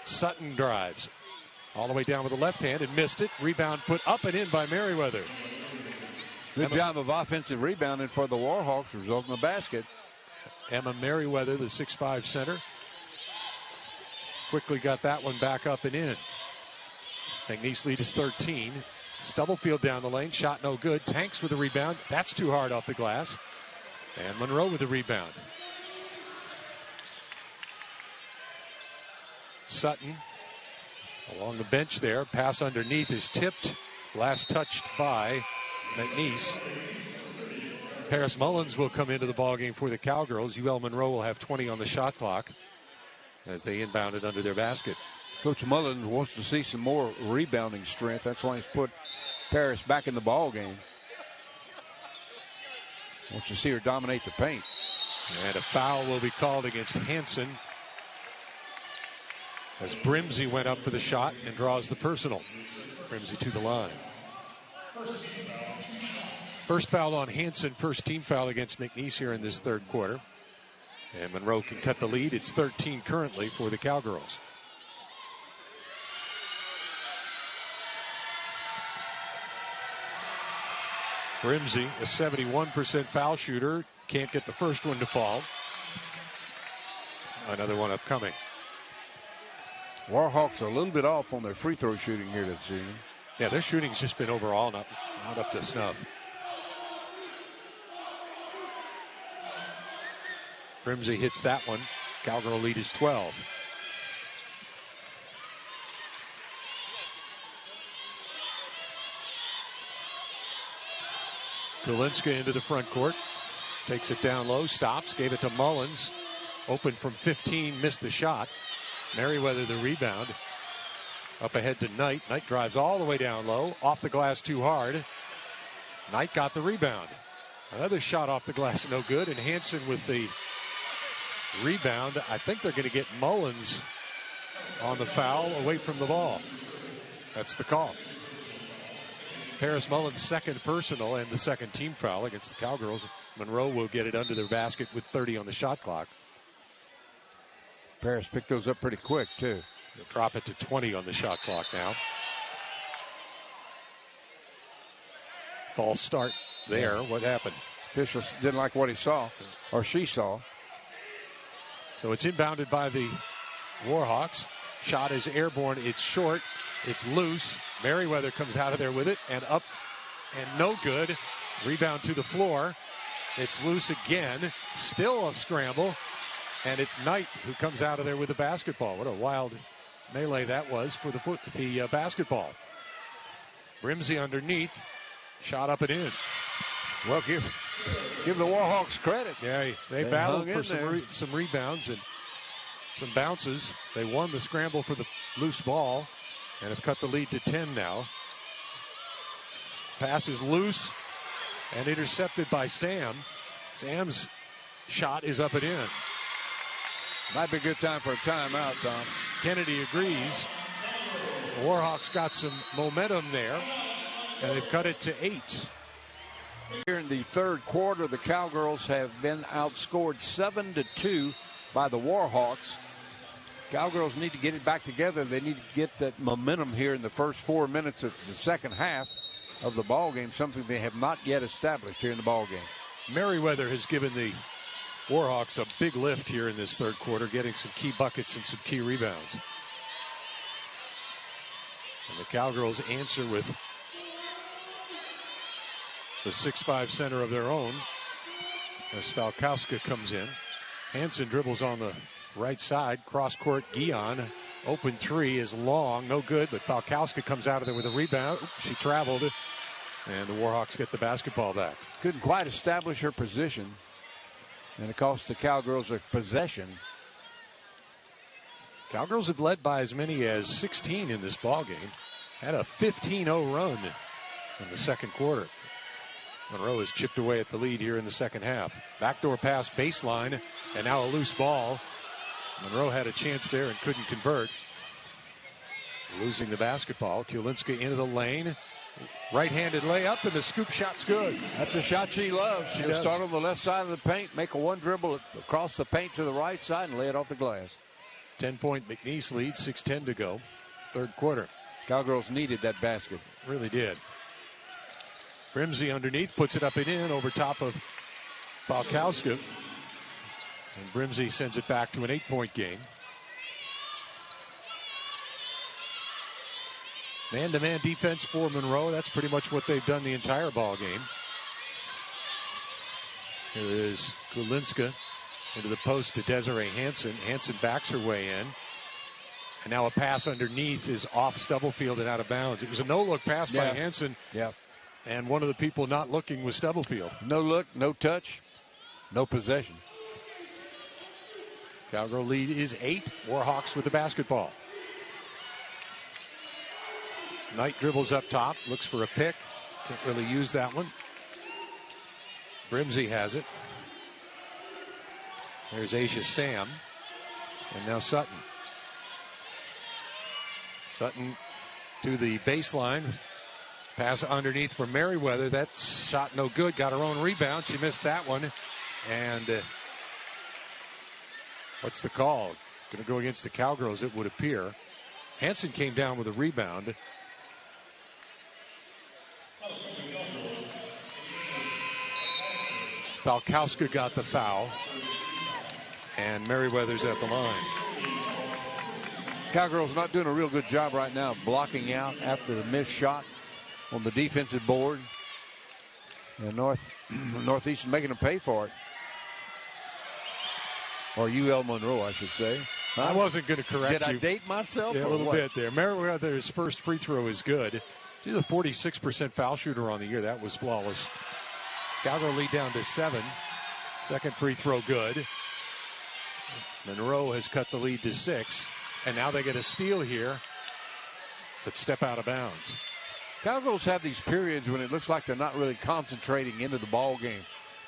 Sutton drives. All the way down with the left hand and missed it. Rebound put up and in by Merriweather. Good job of offensive rebounding for the Warhawks, resulting in a basket. Emma Merriweather, the 6'5 center, quickly got that one back up and in. McNeese lead is 13. Stubblefield down the lane, shot no good. Tanks with the rebound. That's too hard off the glass. And Monroe with the rebound. Sutton along the bench there. Pass underneath is tipped. Last touched by McNeese. Paris Mullins will come into the ballgame for the Cowgirls. UL Monroe will have 20 on the shot clock as they inbound it under their basket. Coach Mullins wants to see some more rebounding strength. That's why he's put Paris back in the ballgame. Wants to see her dominate the paint. And a foul will be called against Hanson as Brimsey went up for the shot and draws the personal. Brimsey to the line. First foul on Hansen, first team foul against McNeese here in this third quarter. And Monroe can cut the lead. It's 13 currently for the Cowgirls. Brimsey, a 71% foul shooter, can't get the first one to fall. Another one upcoming. Warhawks are a little bit off on their free throw shooting here this season. Yeah, their shooting's just been overall not up to snuff. Brimsey hits that one. Cowgirl lead is 12. Kulinska into the front court. Takes it down low, stops, gave it to Mullins. Open from 15, missed the shot. Merriweather the rebound. Up ahead to Knight. Knight drives all the way down low. Off the glass too hard. Knight got the rebound. Another shot off the glass, no good. And Hansen with the rebound. I think they're going to get Mullins on the foul away from the ball. That's the call. Paris Mullins' second personal and the second team foul against the Cowgirls. Monroe will get it under their basket with 30 on the shot clock. Paris picked those up pretty quick, too. They'll drop it to 20 on the shot clock now. False start there. What happened? Fisher didn't like what he saw, or she saw. So it's inbounded by the Warhawks. Shot is airborne. It's short. It's loose. Merriweather comes out of there with it and up and no good. Rebound to the floor. It's loose again. Still a scramble. And it's Knight who comes out of there with the basketball. What a wild melee that was for the basketball. Brimsey underneath. Shot up and in. Well, give the Warhawks credit. Yeah, they battled for some rebounds and some bounces. They won the scramble for the loose ball and have cut the lead to 10 now. Pass is loose and intercepted by Sam. Sam's shot is up and in. Might be a good time for a timeout, Tom. Kennedy agrees. The Warhawks got some momentum there, and they've cut it to 8. Here in the third quarter, the Cowgirls have been outscored 7-2 by the Warhawks. Cowgirls need to get it back together. They need to get that momentum here in the first 4 minutes of the second half of the ball game, something they have not yet established here in the ball game. Merriweather has given the Warhawks a big lift here in this third quarter, getting some key buckets and some key rebounds. And the Cowgirls answer with the 6'5" center of their own as Falkowska comes in. Hansen dribbles on the right side, cross court. Guihon, open three is long, no good, but Falkowska comes out of there with a rebound. Oops, she traveled, and the Warhawks get the basketball back. Couldn't quite establish her position, and it cost the Cowgirls a possession. Cowgirls have led by as many as 16 in this ball game. Had a 15-0 run in the second quarter. Monroe has chipped away at the lead here in the second half. Backdoor pass baseline, and now a loose ball. Monroe had a chance there and couldn't convert. Losing the basketball. Kulinska into the lane. Right-handed layup, and the scoop shot's good. That's a shot she loves. She'll start on the left side of the paint, make a one dribble across the paint to the right side, and lay it off the glass. 10-point McNeese lead, 6:10 to go. Third quarter. Cowgirls needed that basket. Really did. Brimsey underneath, puts it up and in over top of Falkowska. And Brimsey sends it back to an 8-point game. Man-to-man defense for Monroe. That's pretty much what they've done the entire ball game. Here is Kulinska into the post to Desiree Hansen. Hansen backs her way in. And now a pass underneath is off Stubblefield and out of bounds. It was a no-look pass by Hansen. Yeah. And one of the people not looking was Stubblefield. No look, no touch, no possession. Cowgirl lead is 8. Warhawks with the basketball. Knight dribbles up top, looks for a pick. Can't really use that one. Brimsey has it. There's Aisha Sam. And now Sutton. Sutton to the baseline. Pass underneath for Merriweather. That shot no good. Got her own rebound. She missed that one. And what's the call? Going to go against the Cowgirls, it would appear. Hansen came down with a rebound. Falkowska got the foul. And Merriweather's at the line. Cowgirls not doing a real good job right now blocking out after the missed shot on the defensive board. And Northeastern making them pay for it. Or UL Monroe, I should say. I wasn't going to correct you. Did I date myself? Yeah, a little bit there. Merriweather's first free throw is good. She's a 46% foul shooter on the year. That was flawless. Cowgirl lead down to 7. Second free throw good. Monroe has cut the lead to 6. And now they get a steal here, but step out of bounds. Cowgirls have these periods when it looks like they're not really concentrating into the ball game,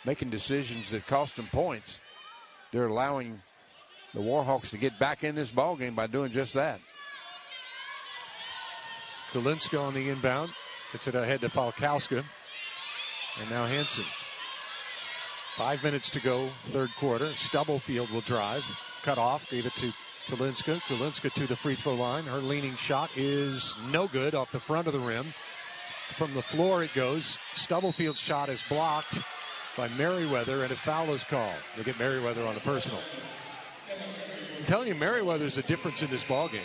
making decisions that cost them points. They're allowing the Warhawks to get back in this ball game by doing just that. Kulinska on the inbound. Gets it ahead to Falkowska. And now Hansen. 5 minutes to go, third quarter. Stubblefield will drive. Cut off. Gave it to Kulinska. Kulinska to the free throw line. Her leaning shot is no good off the front of the rim. From the floor it goes. Stubblefield's shot is blocked by Merriweather, and a foul is called. They get Merriweather on the personal. I'm telling you, Merriweather's a difference in this ball game.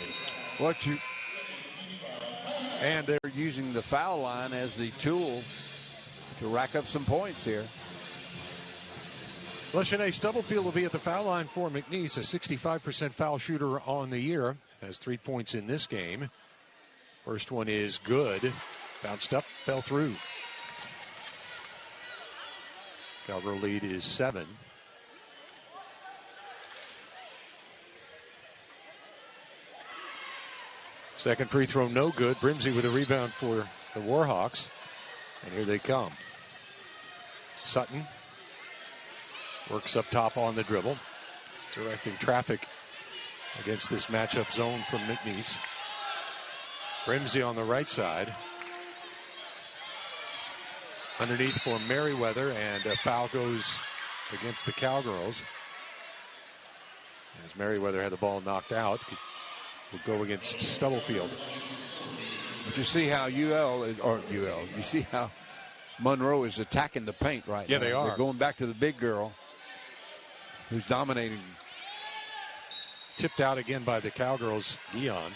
And they're using the foul line as the tool to rack up some points here. Leshanae Stubblefield will be at the foul line for McNeese, a 65% foul shooter on the year. Has 3 points in this game. First one is good. Bounced up, fell through. Cowgirl lead is 7. Second free throw, no good. Brimsey with a rebound for the Warhawks. And here they come. Sutton works up top on the dribble, directing traffic against this matchup zone from McNeese. Brimsey on the right side. Underneath for Merriweather, and a foul goes against the Cowgirls. As Merriweather had the ball knocked out, will go against Stubblefield. But you see how you see how Monroe is attacking the paint right now. Yeah, they are. They're going back to the big girl who's dominating. Tipped out again by the Cowgirls, Guihon.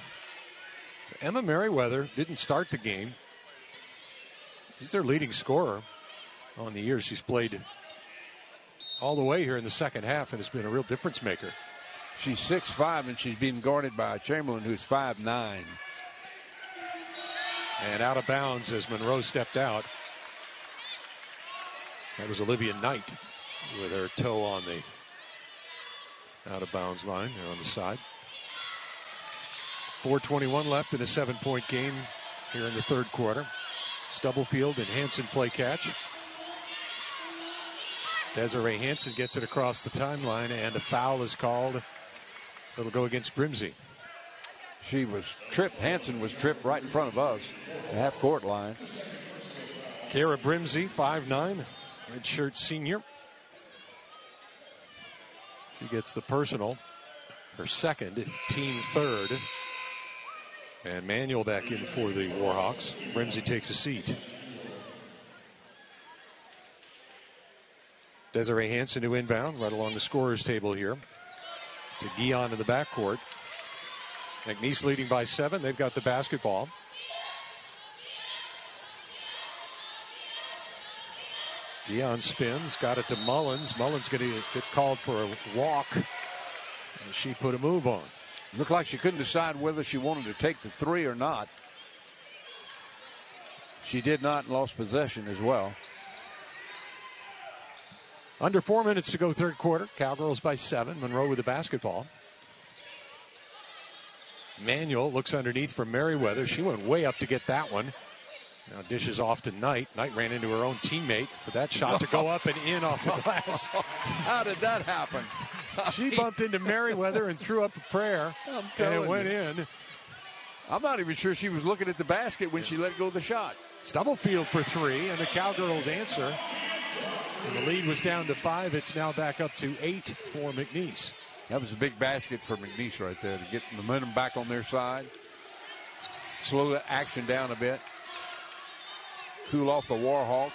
Emma Merriweather didn't start the game. She's their leading scorer on the year. She's played all the way here in the second half and has been a real difference maker. She's 6'5", and she's being guarded by Chamberlain, who's 5'9". And out of bounds as Monroe stepped out. That was Olivia Knight with her toe on the out of bounds line there on the side. 4:21 left in a 7-point game here in the third quarter. Stubblefield and Hansen play catch. Desiree Hansen gets it across the timeline, and a foul is called. It'll go against Brimsey. She was tripped. Hansen was tripped right in front of us, the half-court line. Kara Brimsey, 5'9", redshirt senior. She gets the personal, her second, team third. And Manuel back in for the Warhawks. Brimsey takes a seat. Desiree Hansen to inbound right along the scorer's table here. To Guihon in the backcourt. McNeese leading by 7. They've got the basketball. Guihon spins, got it to Mullins. Mullins going to get called for a walk. And she put a move on. Looked like she couldn't decide whether she wanted to take the three or not. She did not and lost possession as well. Under 4 minutes to go third quarter. Cowgirls by 7. Monroe with the basketball. Manuel looks underneath for Merriweather. She went way up to get that one. Now dishes off to Knight. Knight ran into her own teammate for that shot to go up and in off the glass. How did that happen? She bumped into Merriweather and threw up a prayer, and it went in. I'm not even sure she was looking at the basket when she let go of the shot. Stubblefield for three, and the Cowgirls answer. And the lead was down to 5. It's now back up to 8 for McNeese. That was a big basket for McNeese right there to get momentum back on their side. Slow the action down a bit. Cool off the Warhawks.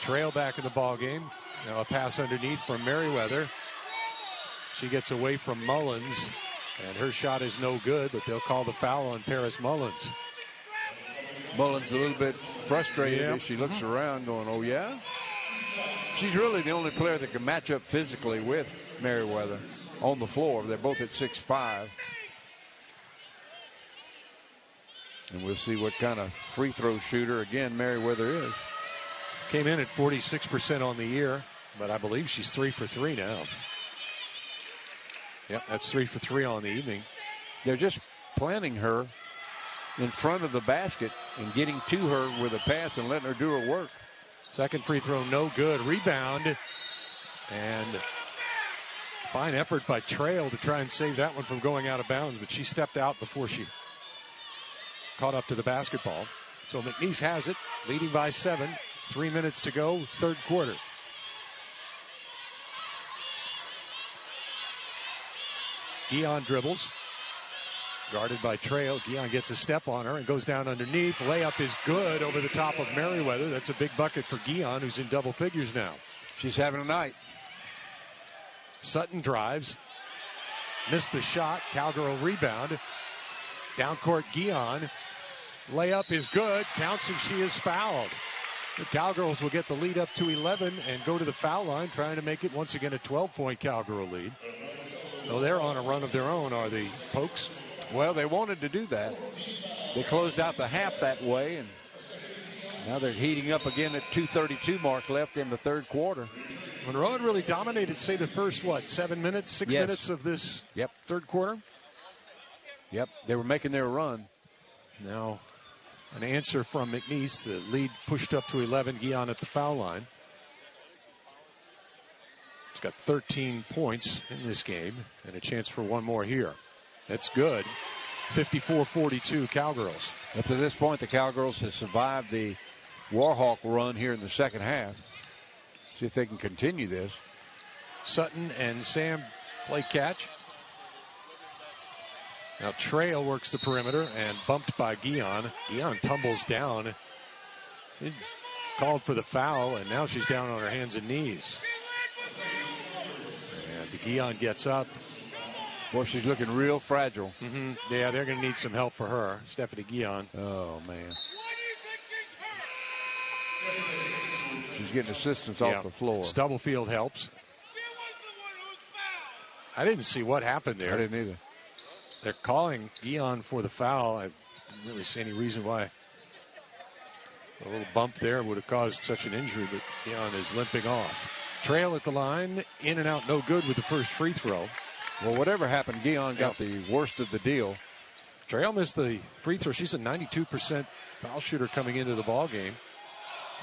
Trail back in the ball game. Now a pass underneath from Merriweather. She gets away from Mullins, and her shot is no good, but they'll call the foul on Paris Mullins. Mullins a little bit frustrated as she looks around going, oh, yeah? She's really the only player that can match up physically with Merriweather on the floor. They're both at 6'5". And we'll see what kind of free throw shooter, again, Merriweather is. Came in at 46% on the year, but I believe she's 3 for 3 now. Yep, that's 3 for 3 on the evening. They're just planting her in front of the basket and getting to her with a pass and letting her do her work. Second free throw, no good. Rebound. And fine effort by Trail to try and save that one from going out of bounds, but she stepped out before she caught up to the basketball. So McNeese has it, leading by 7. 3 minutes to go, third quarter. Guihon dribbles. Guarded by Trail. Guihon gets a step on her and goes down underneath. Layup is good over the top of Merriweather. That's a big bucket for Guihon, who's in double figures now. She's having a night. Sutton drives. Missed the shot. Cowgirl rebound. Down court, Guihon. Layup is good. Counts, and she is fouled. The Cowgirls will get the lead up to 11 and go to the foul line, trying to make it once again a 12-point Cowgirl lead. So they're on a run of their own, are the Pokes? Well, they wanted to do that. They closed out the half that way, and now they're heating up again at 2:32 mark left in the third quarter. Monroe had really dominated, say, the first, 7 minutes, 6 minutes of this third quarter? Yep, they were making their run. Now, an answer from McNeese. The lead pushed up to 11. Guihon at the foul line. He's got 13 points in this game and a chance for one more here. That's good. 54-42 Cowgirls. Up to this point, the Cowgirls have survived the Warhawk run here in the second half. See if they can continue this. Sutton and Sam play catch. Now Trail works the perimeter and bumped by Guihon. Guihon tumbles down. He called for the foul, and now she's down on her hands and knees. And Guihon gets up. Boy, she's looking real fragile. Yeah, they're going to need some help for her. Stephanie Guihon. Oh, man. She's getting assistance off the floor. Stubblefield helps. I didn't see what happened there. I didn't either. They're calling Guihon for the foul. I didn't really see any reason why a little bump there would have caused such an injury, but Guihon is limping off. Trail at the line, in and out, no good with the first free throw. Well, whatever happened, Guihon got the worst of the deal. Trail missed the free throw. She's a 92% foul shooter coming into the ball game.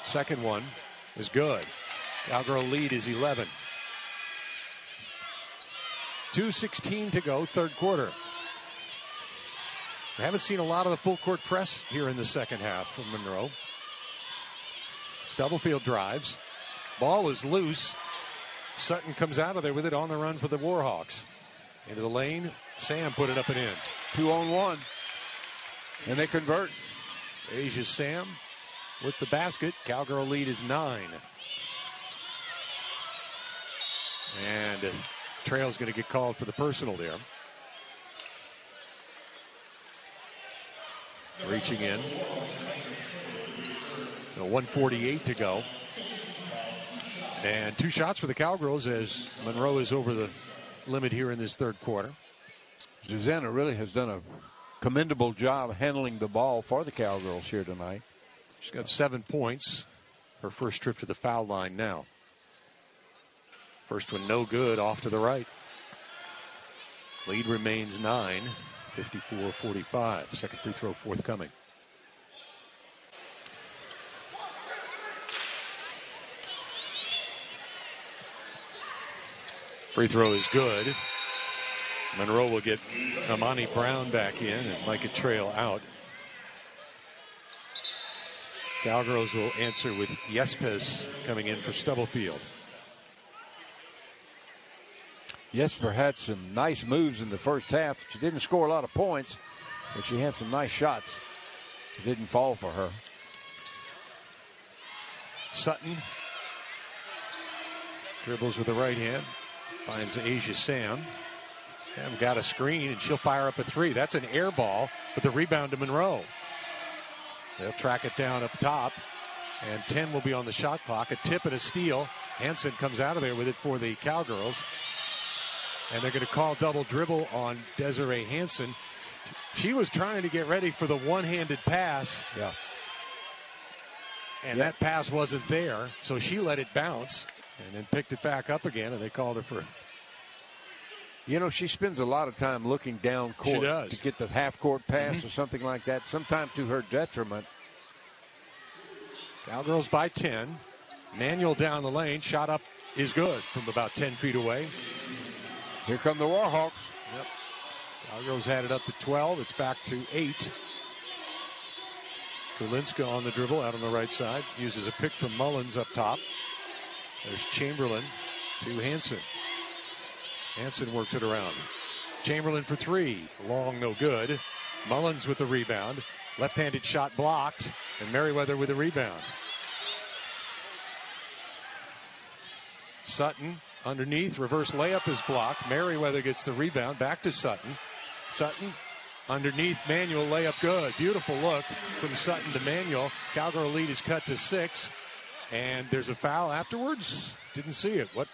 Second one is good. Cowgirl lead is 11. 2:16 to go, third quarter. We haven't seen a lot of the full court press here in the second half from Monroe. Stubblefield drives. Ball is loose. Sutton comes out of there with it on the run for the Warhawks. Into the lane. Sam put it up and in. 2-on-1. And they convert. Asia Sam with the basket. Cowgirl lead is 9. And Trail's going to get called for the personal there. Reaching in. 1:48 to go. And 2 shots for the Cowgirls as Monroe is over the limit here in this third quarter. Susanna really has done a commendable job handling the ball for the Cowgirls here tonight. She's got 7 points. Her first trip to the foul line now. First one no good, off to the right. Lead remains 9. 54-45. Second free throw forthcoming. Free throw is good. Monroe will get Amani Brown back in and Micah Trail out. Cowgirls will answer with Yespes coming in for Stubblefield. Jesper had some nice moves in the first half. She didn't score a lot of points, but she had some nice shots. It didn't fall for her. Sutton dribbles with the right hand. Finds Asia Sam. Sam got a screen, and she'll fire up a three. That's an air ball, but the rebound to Monroe. They'll track it down up top, and 10 will be on the shot clock. A tip and a steal. Hansen comes out of there with it for the Cowgirls. And they're going to call double dribble on Desiree Hansen. She was trying to get ready for the one-handed pass. Yeah. And that pass wasn't there, so she let it bounce and then picked it back up again, and they called her for... You know, she spends a lot of time looking down court to get the half-court pass or something like that, sometimes to her detriment. Cowgirls by 10. Manuel down the lane. Shot up is good from about 10 feet away. Here come the Warhawks. Yep. Cowgirls had it up to 12. It's back to 8. Kulinska on the dribble out on the right side. Uses a pick from Mullins up top. There's Chamberlain to Hansen. Hansen works it around. Chamberlain for three. Long, no good. Mullins with the rebound. Left-handed shot blocked. And Merriweather with the rebound. Sutton underneath. Reverse layup is blocked. Merriweather gets the rebound. Back to Sutton. Sutton underneath. Manuel layup good. Beautiful look from Sutton to Manuel. Cowgirl lead is cut to 6. And there's a foul afterwards. Didn't see it. What?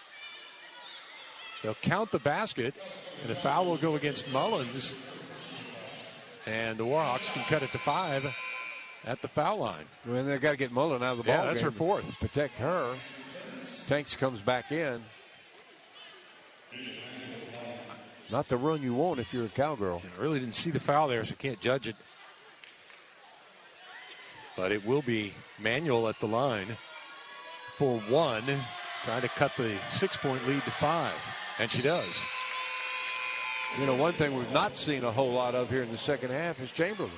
They'll count the basket, and a foul will go against Mullins. And the Warhawks can cut it to 5 at the foul line. Well, they've got to get Mullen out of the ball. Yeah, that's her fourth. Protect her. Tanks comes back in. Not the run you want if you're a Cowgirl. I really didn't see the foul there, so can't judge it. But it will be Manuel at the line for 1, trying to cut the 6-point lead to 5. And she does. You know, one thing we've not seen a whole lot of here in the second half is Chamberlain.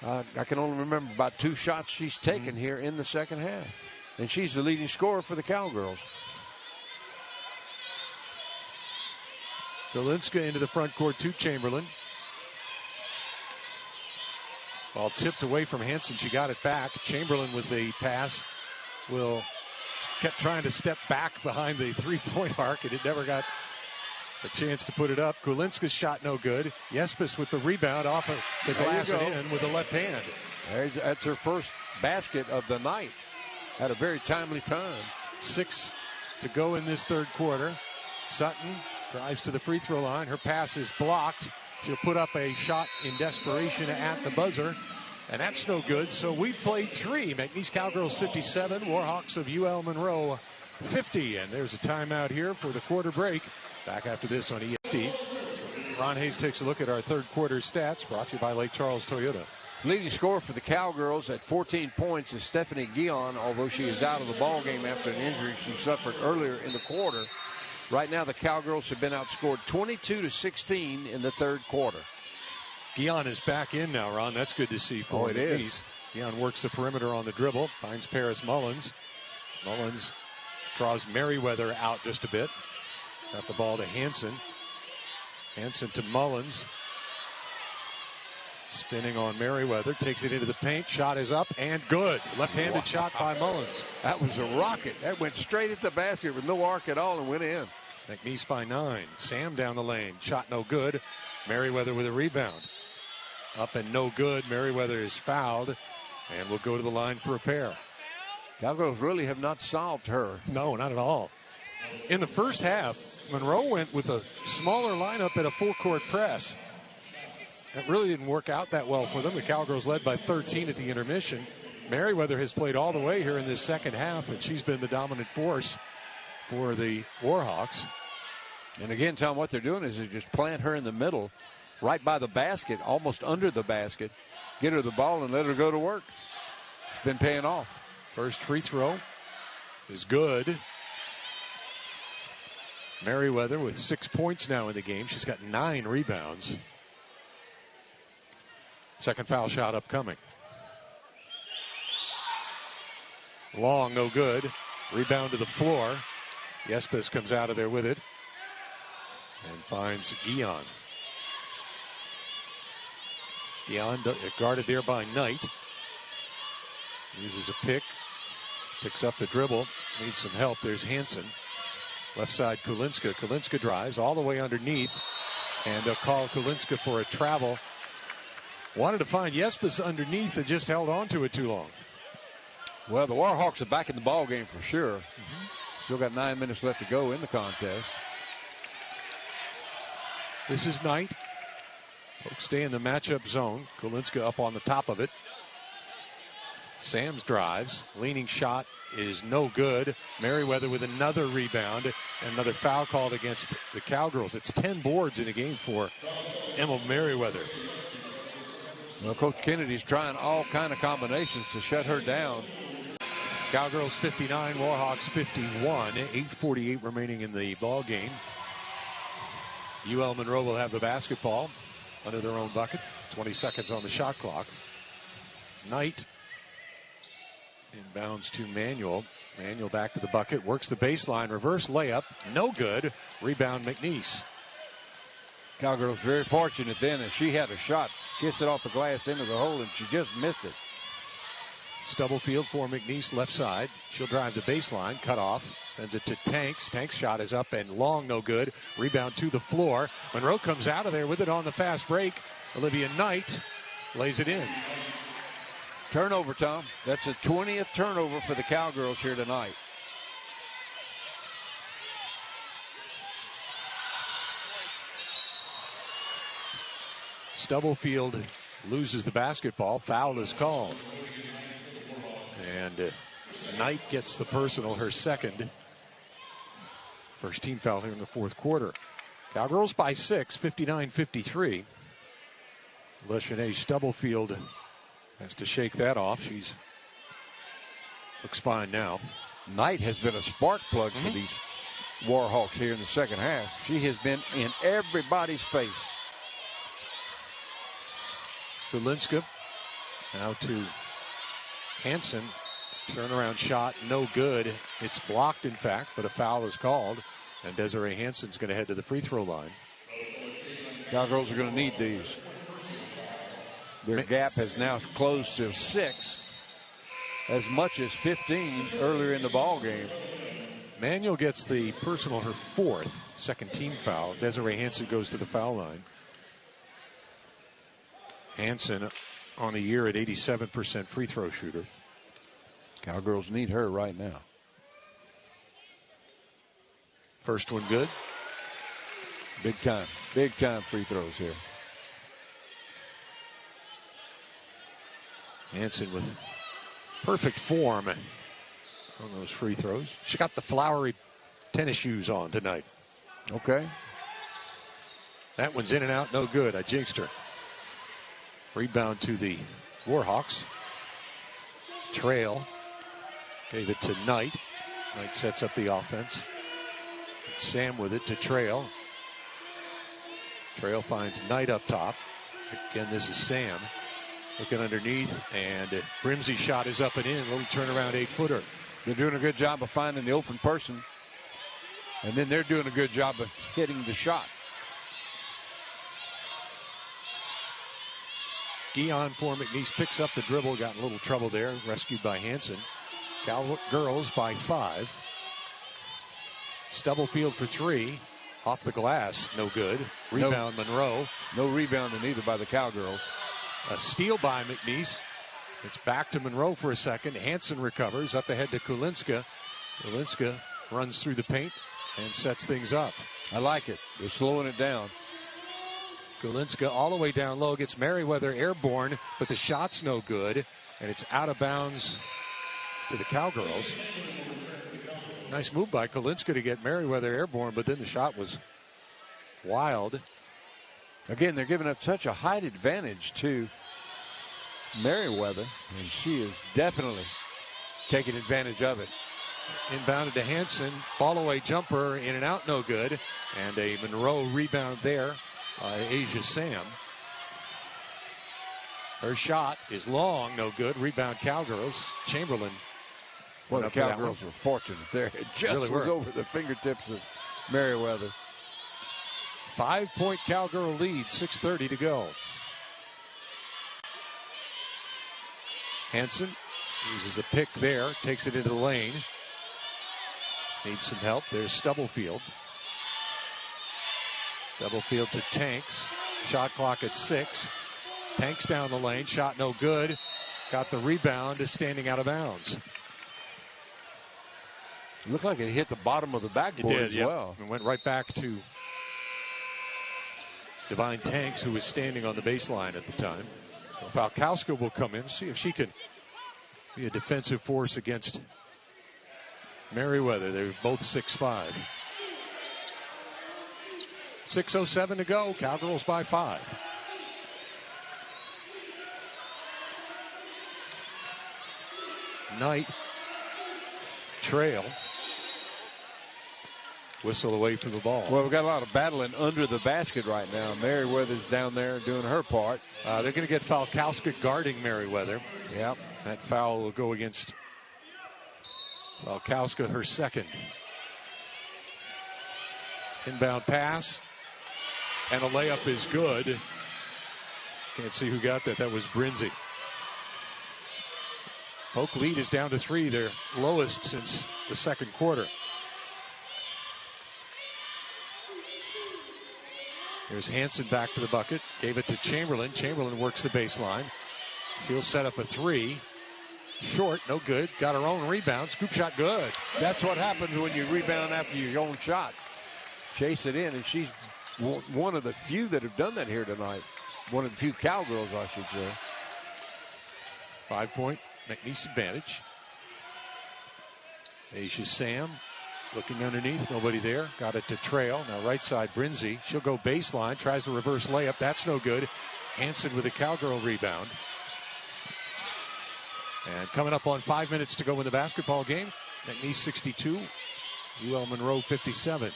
I can only remember about 2 shots she's taken here in the second half. And she's the leading scorer for the Cowgirls. Golinska into the front court to Chamberlain. Ball tipped away from Hansen. She got it back. Chamberlain with the pass kept trying to step back behind the 3-point arc, and it never got a chance to put it up. Kulinska's shot no good. Yespes with the rebound off of the glass and in with the left hand. That's her first basket of the night at a very timely time. 6 to go in this third quarter. Sutton drives to the free throw line. Her pass is blocked. She'll put up a shot in desperation at the buzzer. And that's no good. So we've played 3. McNeese Cowgirls 57. Warhawks of UL Monroe 50. And there's a timeout here for the quarter break. Back after this on EFT. Ron Hayes takes a look at our third quarter stats. Brought to you by Lake Charles Toyota. Leading scorer for the Cowgirls at 14 points is Stephanie Guihon, although she is out of the ball game after an injury she suffered earlier in the quarter. Right now, the Cowgirls have been outscored 22-16 in the third quarter. Guihon is back in now, Ron. That's good to see for it McNeese. is. Guihon works the perimeter on the dribble. Finds Paris Mullins. Mullins draws Merriweather out just a bit. Got the ball to Hansen. Hansen to Mullins. Spinning on Merriweather. Takes it into the paint. Shot is up and good. Left-handed shot by Mullins. That was a rocket. That went straight at the basket with no arc at all and went in. McNeese by 9. Sam down the lane. Shot no good. Merriweather with a rebound. Up and no good. Merriweather is fouled and will go to the line for a pair. Cowgirls really have not solved her. No, not at all. In the first half, Monroe went with a smaller lineup at a full-court press. That really didn't work out that well for them. The Cowgirls led by 13 at the intermission. Merriweather has played all the way here in this second half, and she's been the dominant force for the Warhawks. And again, Tom, what they're doing is they just plant her in the middle, right by the basket, almost under the basket, get her the ball and let her go to work. It's been paying off. First free throw is good. Merriweather with 6 points now in the game. She's got 9 rebounds. Second foul shot upcoming. Long, no good. Rebound to the floor. Yespis comes out of there with it and finds Guihon. Guihon guarded there by Knight. Uses a pick. Picks up the dribble. Needs some help. There's Hansen. Left side, Kulinska. Kulinska drives all the way underneath. And they'll call Kulinska for a travel. Wanted to find Yespis underneath and just held on to it too long. Well, the Warhawks are back in the ball game for sure. Still got 9 minutes left to go in the contest. This is Knight. Folks stay in the matchup zone. Kulinska up on the top of it. Sams drives. Leaning shot is no good. Merriweather with another rebound and another foul called against the Cowgirls. It's 10 boards in the game for Emma Merriweather. Well, Coach Kennedy's trying all kind of combinations to shut her down. Cowgirls 59, Warhawks 51. 8:48 remaining in the ball game. UL Monroe will have the basketball under their own bucket. 20 seconds on the shot clock. Knight inbounds to Manuel. Manuel back to the bucket. Works the baseline. Reverse layup. No good. Rebound McNeese. Cowgirls very fortunate then as she had a shot. Kissed it off the glass into the hole and she just missed it. Stubblefield for McNeese left side. She'll drive the baseline. Cut off. Sends it to Tanks. Tanks' shot is up and long. No good. Rebound to the floor. Monroe comes out of there with it on the fast break. Olivia Knight lays it in. Turnover, Tom. That's the 20th turnover for the Cowgirls here tonight. Stubblefield loses the basketball. Foul is called. And Knight gets the personal, her second. First team foul here in the fourth quarter. Cowgirls by 6, 59-53. Leshanae Stubblefield has to shake that off. She's looks fine now. Knight has been a spark plug for these Warhawks here in the second half. She has been in everybody's face. Kulinska now to Hansen. Turnaround shot, no good. It's blocked, in fact, but a foul is called. And Desiree Hansen's going to head to the free throw line. Cowgirls are going to need these. Their gap has now closed to 6, as much as 15 earlier in the ball game. Manuel gets the personal, her fourth, second team foul. Desiree Hansen goes to the foul line. Hansen on a year at 87% free throw shooter. Cowgirls need her right now. First one good. Big time free throws here. Hansen with perfect form on those free throws. She got the flowery tennis shoes on tonight. Okay. That one's in and out, no good. I jinxed her. Rebound to the Warhawks. Trail. Gave it to Knight. Knight sets up the offense. Sam with it to Trail. Trail finds Knight up top. Again, this is Sam. Looking underneath, and Brimsey's shot is up and in. A little turnaround 8-footer. They're doing a good job of finding the open person. And then they're doing a good job of hitting the shot. Guihon for McNeese picks up the dribble. Got in a little trouble there. Rescued by Hansen. Cowgirls by 5. Stubblefield for 3. Off the glass. No good. Rebound Monroe. No rebounding either by the Cowgirls. A steal by McNeese. It's back to Monroe for a second. Hansen recovers. Up ahead to Kulinska. Kulinska runs through the paint and sets things up. I like it. They're slowing it down. Kulinska all the way down low. Gets Merriweather airborne, but the shot's no good. And it's out of bounds to the Cowgirls. Nice move by Kulinska to get Merriweather airborne, but then the shot was wild. Again, they're giving up such a height advantage to Merriweather, and she is definitely taking advantage of it. Inbounded to Hansen. Fall away jumper in and out, no good. And a Monroe rebound there by Asia Sam. Her shot is long, no good. Rebound Cowgirls. Chamberlain Well, the Cowgirls were fortunate there. It just really was over the fingertips of Merriweather. 5-point Cowgirl lead, 6:30 to go. Hanson uses a pick there, takes it into the lane. Needs some help. There's Stubblefield. Stubblefield to Tanks. Shot clock at 6. Tanks down the lane. Shot no good. Got the rebound, is standing out of bounds. It looked like it hit the bottom of the backboard as well. It went right back to Divine Tanks, who was standing on the baseline at the time. So Falkowska will come in, see if she can be a defensive force against Merriweather. They're both 6'5". 6:07 to go. Cowgirls by 5. Knight trail. Whistle away from the ball. Well, we've got a lot of battling under the basket right now. Merriweather's down there doing her part. They're going to get Falkowska guarding Merriweather. Yep. That foul will go against Falkowska, her second. Inbound pass. And a layup is good. Can't see who got that. That was Brinzy. Polk lead is down to 3. Their lowest since the second quarter. Here's Hanson back to the bucket. Gave it to Chamberlain. Chamberlain works the baseline. She'll set up a 3. Short, no good. Got her own rebound. Scoop shot good. That's what happens when you rebound after your own shot. Chase it in, and she's one of the few that have done that here tonight. One of the few Cowgirls, I should say. 5-point McNeese advantage. Asia Sam looking underneath. Nobody there. Got it to Trail. Now right side, Brinzy. She'll go baseline. Tries a reverse layup. That's no good. Hanson with a Cowgirl rebound. And coming up on 5 minutes to go in the basketball game. McNeese 62. UL Monroe 57.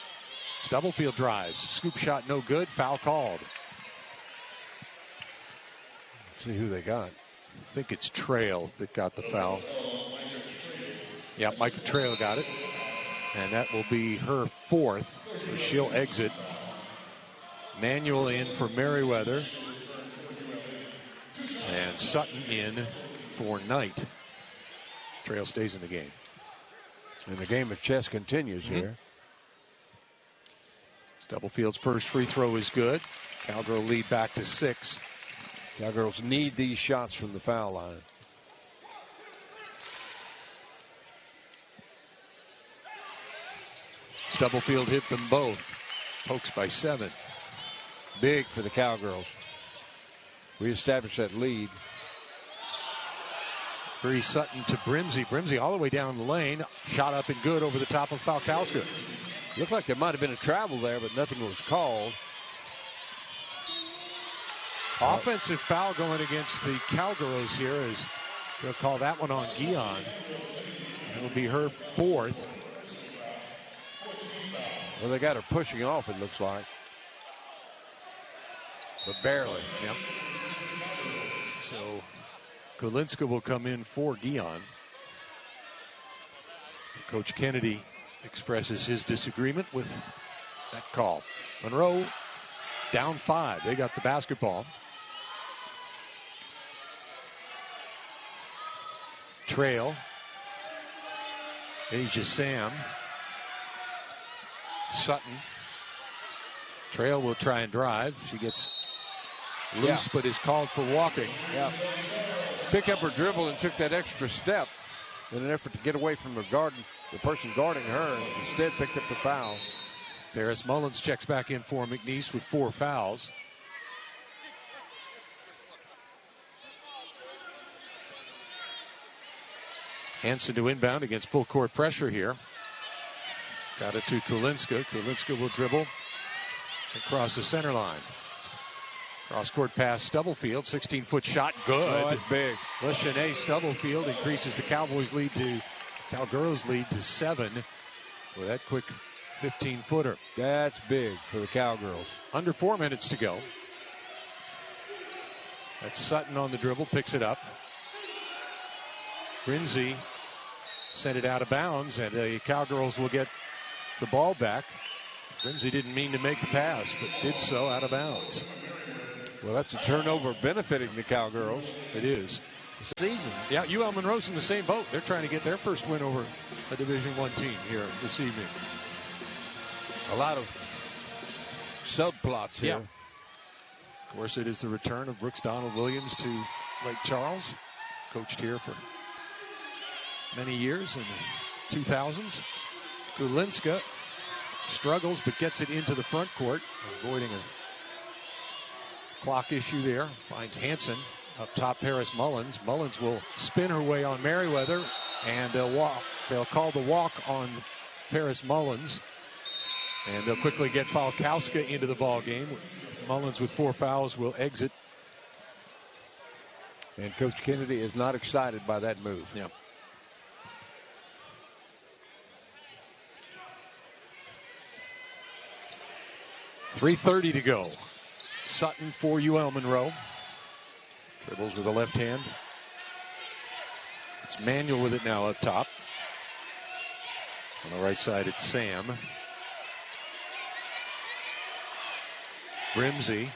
Stubblefield drives. Scoop shot no good. Foul called. Let's see who they got. I think it's Trail that got the foul. Yeah, Micah Trail got it. And that will be her 4th. So she'll exit. Manuel in for Merriweather. And Sutton in for Knight. Trail stays in the game. And the game of chess continues here. Stubblefield's first free throw is good. Cowgirl lead back to 6. Cowgirls need these shots from the foul line. Stubblefield hit them both. Pokes by 7. Big for the Cowgirls. Reestablish that lead. Bree Sutton to Brimsey. Brimsey all the way down the lane. Shot up and good over the top of Falkowska. Looked like there might have been a travel there, but nothing was called. Offensive foul going against the Cowgirls here, as they'll call that one on Guihon. It'll be her 4th. Well, they got her pushing off, it looks like. But barely. Yep. So Kolinska will come in for Guihon. Coach Kennedy expresses his disagreement with that call. Monroe down 5. They got the basketball. Trail. Asia Sam. Sutton. Trail will try and drive. She gets loose, but is called for walking. Yeah. Picked up her dribble and took that extra step in an effort to get away from the person guarding her, and instead picked up the foul. Paris Mullins checks back in for McNeese with 4 fouls. Hanson to inbound against full court pressure here. Got it to Kolinska. Kolinska will dribble across the center line. Cross-court pass, Stubblefield, 16-foot shot, good. Oh, that's big. Leshane Stubblefield increases the Cowgirls' lead to 7 with that quick 15-footer. That's big for the Cowgirls. Under 4 minutes to go. That's Sutton on the dribble, picks it up. Brinzy sent it out of bounds, and the Cowgirls will get the ball back. Lindsay didn't mean to make the pass, but did so out of bounds. Well, that's a turnover benefiting the Cowgirls. It is. Season. Yeah, UL Monroe's in the same boat. They're trying to get their first win over a Division I team here this evening. A lot of subplots here. Yeah. Of course, it is the return of Brooks Donald Williams to Lake Charles. Coached here for many years in the 2000s. Gulinska struggles but gets it into the front court, avoiding a clock issue there. Finds Hanson. Up top, Paris Mullins. Mullins will spin her way on Merriweather, and they'll call the walk on Paris Mullins. And they'll quickly get Falkowska into the ball game. Mullins with 4 fouls will exit. And Coach Kennedy is not excited by that move. Yeah. .330 to go. Sutton for UL Monroe. Dribbles with the left hand. It's Manuel with it now up top. On the right side, it's Sam. Grimsey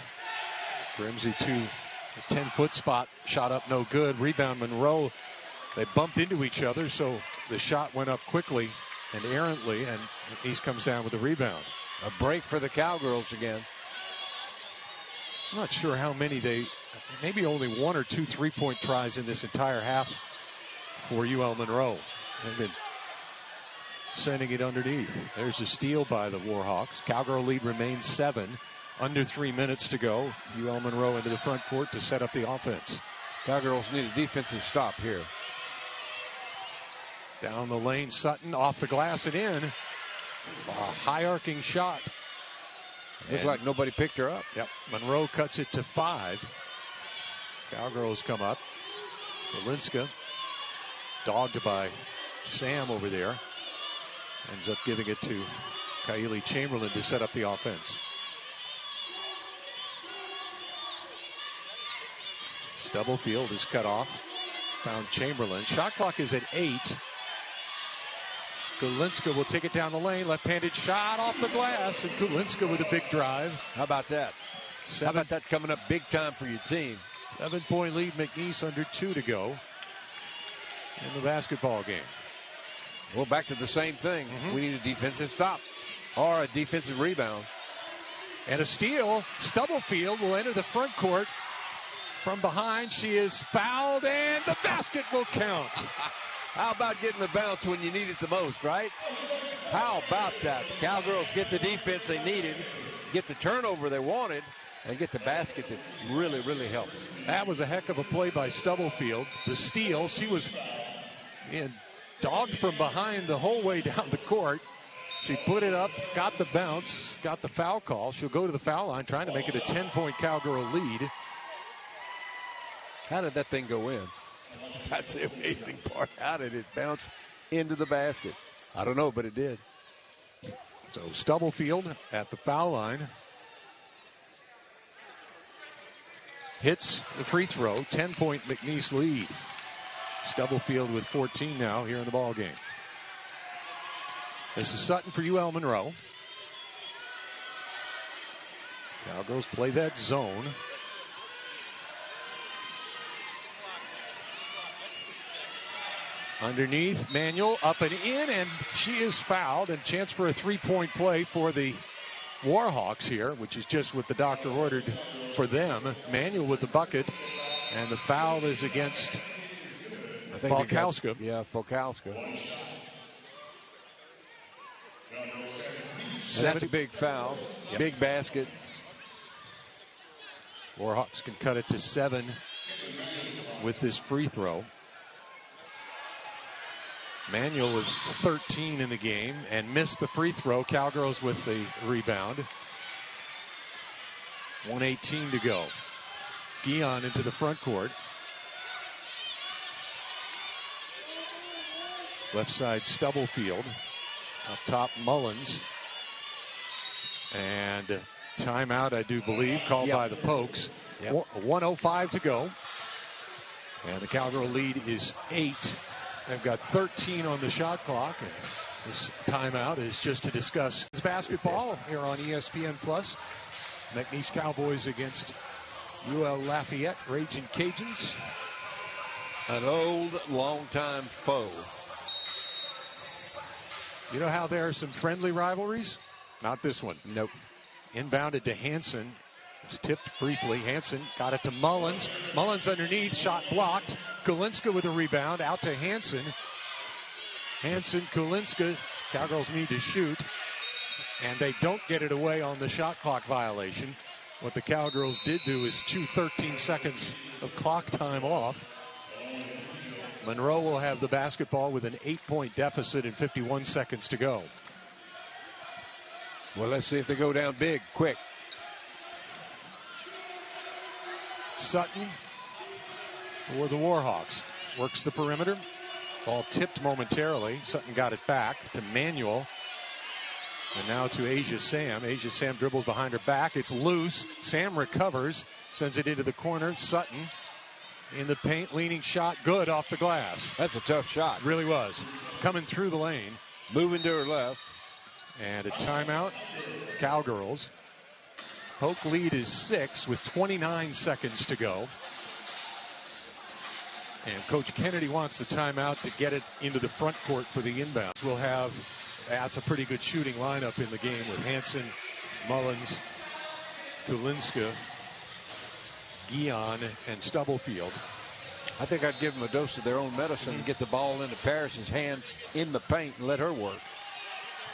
to a 10-foot spot. Shot up, no good. Rebound, Monroe. They bumped into each other, so the shot went up quickly and errantly, and McNeese comes down with the rebound. A break for the Cowgirls again. I'm not sure how many maybe only 1 or 2 3-point tries in this entire half for UL Monroe. They've been sending it underneath. There's a steal by the Warhawks. Cowgirl lead remains 7. Under 3 minutes to go. UL Monroe into the front court to set up the offense. Cowgirls need a defensive stop here. Down the lane, Sutton off the glass and in. A high arcing shot. Looked like nobody picked her up. Yep. Monroe cuts it to 5. Cowgirls come up. Walinska dogged by Sam over there. Ends up giving it to Kylie Chamberlain to set up the offense. Stubblefield is cut off. Found Chamberlain. Shot clock is at 8. Gulinska will take it down the lane. Left-handed shot off the glass. And Gulinska with a big drive. How about that? How about that coming up big time for your team? 7-point lead. McNeese under 2 to go in the basketball game. Well, back to the same thing. We need a defensive stop or a defensive rebound. And a steal. Stubblefield will enter the front court. From behind, she is fouled, and the basket will count. How about getting the bounce when you need it the most, right? How about that? The Cowgirls get the defense they needed, get the turnover they wanted, and get the basket that really, really helps. That was a heck of a play by Stubblefield. The steal, she was dogged from behind the whole way down the court. She put it up, got the bounce, got the foul call. She'll go to the foul line, trying to make it a 10-point Cowgirl lead. How did that thing go in? That's the amazing part. How did it bounce into the basket? I don't know, but it did. So Stubblefield at the foul line. Hits the free throw. 10-point McNeese lead. Stubblefield with 14 now here in the ball game. This is Sutton for UL Monroe. Cowgirls play that zone. Underneath, Manuel up and in, and she is fouled. And chance for a 3-point play for the Warhawks here, which is just what the doctor ordered for them. Manuel with the bucket, and the foul is against Falkowska. Falkowska. That's a big foul. Yep. Big basket. Warhawks can cut it to 7 with this free throw. Manuel with 13 in the game and missed the free throw. Cowgirls with the rebound. 1:18 to go. Guihon into the front court. Left side Stubblefield. Up top Mullins. And timeout, I do believe, called by the Pokes. 1:05 to go. And the Cowgirl lead is 8. They've got 13 on the shot clock, and this timeout is just to discuss basketball here on ESPN+. McNeese Cowboys against UL Lafayette Raging Cajuns. An old, long-time foe. You know how there are some friendly rivalries? Not this one. Nope. Inbounded to Hansen. It was tipped briefly. Hansen got it to Mullins. Mullins underneath. Shot blocked. Kulinska with a rebound. Out to Hansen. Hansen, Kulinska. Cowgirls need to shoot. And they don't get it away on the shot clock violation. What the Cowgirls did do is chew 13 seconds of clock time off. Monroe will have the basketball with an 8-point deficit and 51 seconds to go. Well, let's see if they go down big, quick. Sutton for the Warhawks. Works the perimeter. Ball tipped momentarily. Sutton got it back to Manuel. And now to Asia Sam. Asia Sam dribbles behind her back. It's loose. Sam recovers. Sends it into the corner. Sutton in the paint. Leaning shot. Good off the glass. That's a tough shot. Really was. Coming through the lane. Moving to her left. And a timeout. Cowgirls. Polk lead is 6 with 29 seconds to go. And Coach Kennedy wants the timeout to get it into the front court for the inbound. We'll have, that's a pretty good shooting lineup in the game with Hansen, Mullins, Kulinska, Guihon, and Stubblefield. I think I'd give them a dose of their own medicine and get the ball into Parrish's hands in the paint and let her work.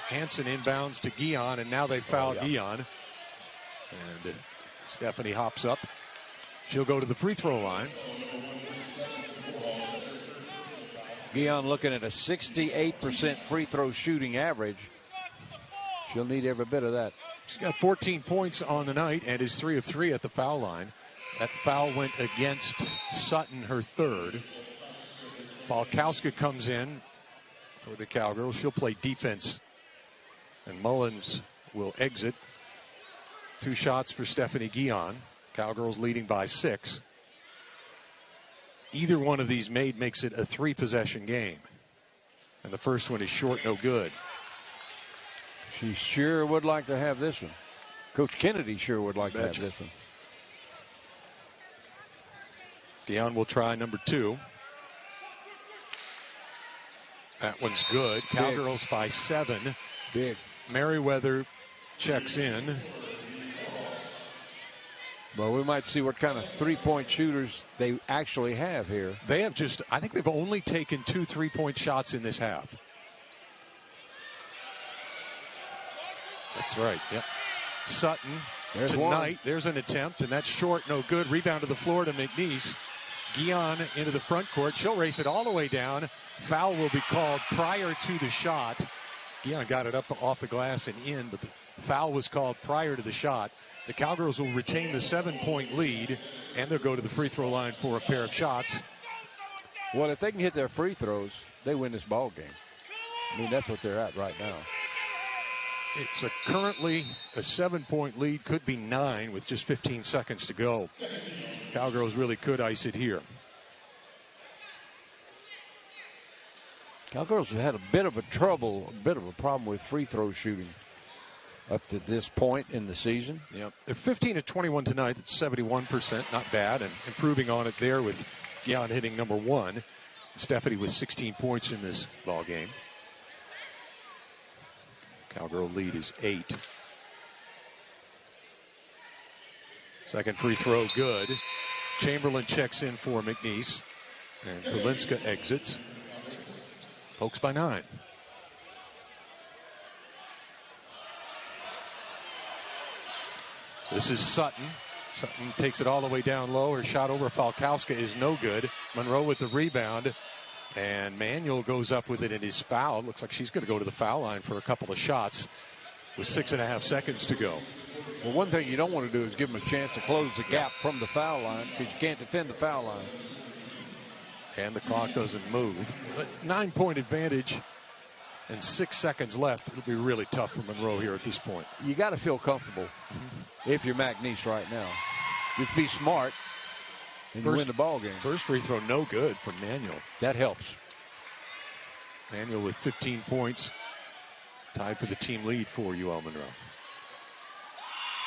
Hansen inbounds to Guihon, and now they foul Guihon. And Stephanie hops up. She'll go to the free throw line. Guihon looking at a 68% free throw shooting average. She'll need every bit of that. She's got 14 points on the night and is 3 of 3 at the foul line. That foul went against Sutton, her third. Falkowska comes in for the Cowgirls. She'll play defense. And Mullins will exit. 2 shots for Stephanie Guihon. Cowgirls leading by 6. Either one of these made makes it a 3-possession game. And the first one is short, no good. She sure would like to have this one. Coach Kennedy sure would like to have this one. Guihon will try number 2. That one's good. Big. Cowgirls by 7. Big. Merriweather checks in. Well, we might see what kind of three-point shooters they actually have here. They have I think they've only taken 2 3-point shots in this half. That's right, yep. Sutton There's tonight. one. There's an attempt, and that's short, no good. Rebound to the floor to McNeese. Guihon into the front court. She'll race it all the way down. Foul will be called prior to the shot. Guihon got it up off the glass and in, but the foul was called prior to the shot. The Cowgirls will retain the 7-point lead, and they'll go to the free throw line for a pair of shots. Well, if they can hit their free throws, they win this ball game. I mean, that's what they're at right now. It's currently a 7-point lead, could be 9 with just 15 seconds to go. Cowgirls really could ice it here. Cowgirls have had a bit of a problem with free throw shooting up to this point in the season. Yep. They're 15 of 21 tonight. That's 71%. Not bad. And improving on it there with Guihon hitting number 1. Stephanie with 16 points in this ball game. Cowgirl lead is 8. Second free throw good. Chamberlain checks in for McNeese. And Kulinska exits. Pokes by 9. This is Sutton. Sutton takes it all the way down low. Her shot over Falkowska is no good. Monroe with the rebound. And Manuel goes up with it and is fouled. Looks like she's going to go to the foul line for a couple of shots with 6.5 seconds to go. Well, one thing you don't want to do is give them a chance to close the gap from the foul line because you can't defend the foul line. And the clock doesn't move. But 9-point advantage and 6 seconds left. It'll be really tough for Monroe here at this point. You got to feel comfortable if you're McNeese right now. Just be smart and you win the ball game. First free throw, no good from Manuel. That helps. Manuel with 15 points. Tied for the team lead for UL Monroe.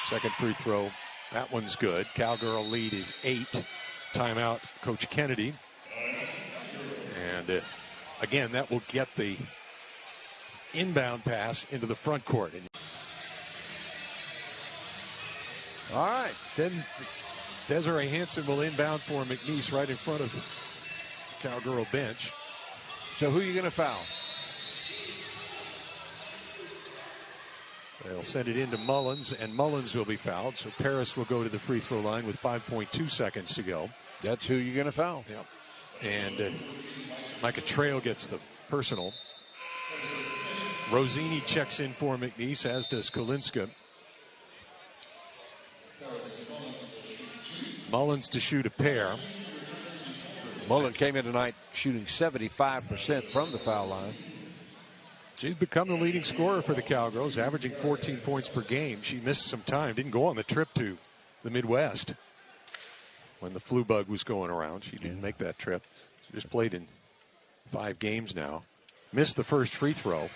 Second free throw. That one's good. Cowgirl lead is 8. Timeout, Coach Kennedy. And again, that will get the inbound pass into the front court. All right, then Desiree Hanson will inbound for McNeese right in front of the Cowgirl bench. So who are you going to foul? They'll send it into Mullins, and Mullins will be fouled. So Paris will go to the free throw line with 5.2 seconds to go. That's who you're going to foul. Yep. And Micah Trail gets the personal. Rosini checks in for McNeese, as does Kolinska. Mullins to shoot a pair. Mullins came in tonight shooting 75% from the foul line. She's become the leading scorer for the Cowgirls, averaging 14 points per game. She missed some time, didn't go on the trip to the Midwest when the flu bug was going around. She didn't make that trip. She just played in 5 games now. Missed the first free throw.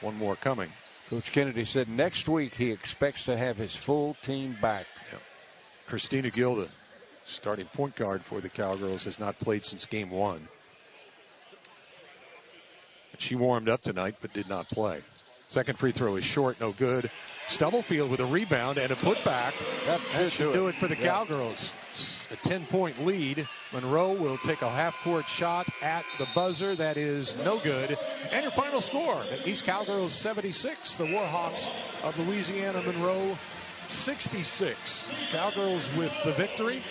One more coming. Coach Kennedy said next week he expects to have his full team back. Yep. Christina Gill, the starting point guard for the Cowgirls, has not played since game 1. She warmed up tonight but did not play. Second free throw is short, no good. Stubblefield with a rebound and a putback. That should do it for the Cowgirls. A 10-point lead. Monroe will take a half-court shot at the buzzer. That is no good. And your final score, McNeese Cowgirls 76. The Warhawks of Louisiana Monroe 66. Cowgirls with the victory.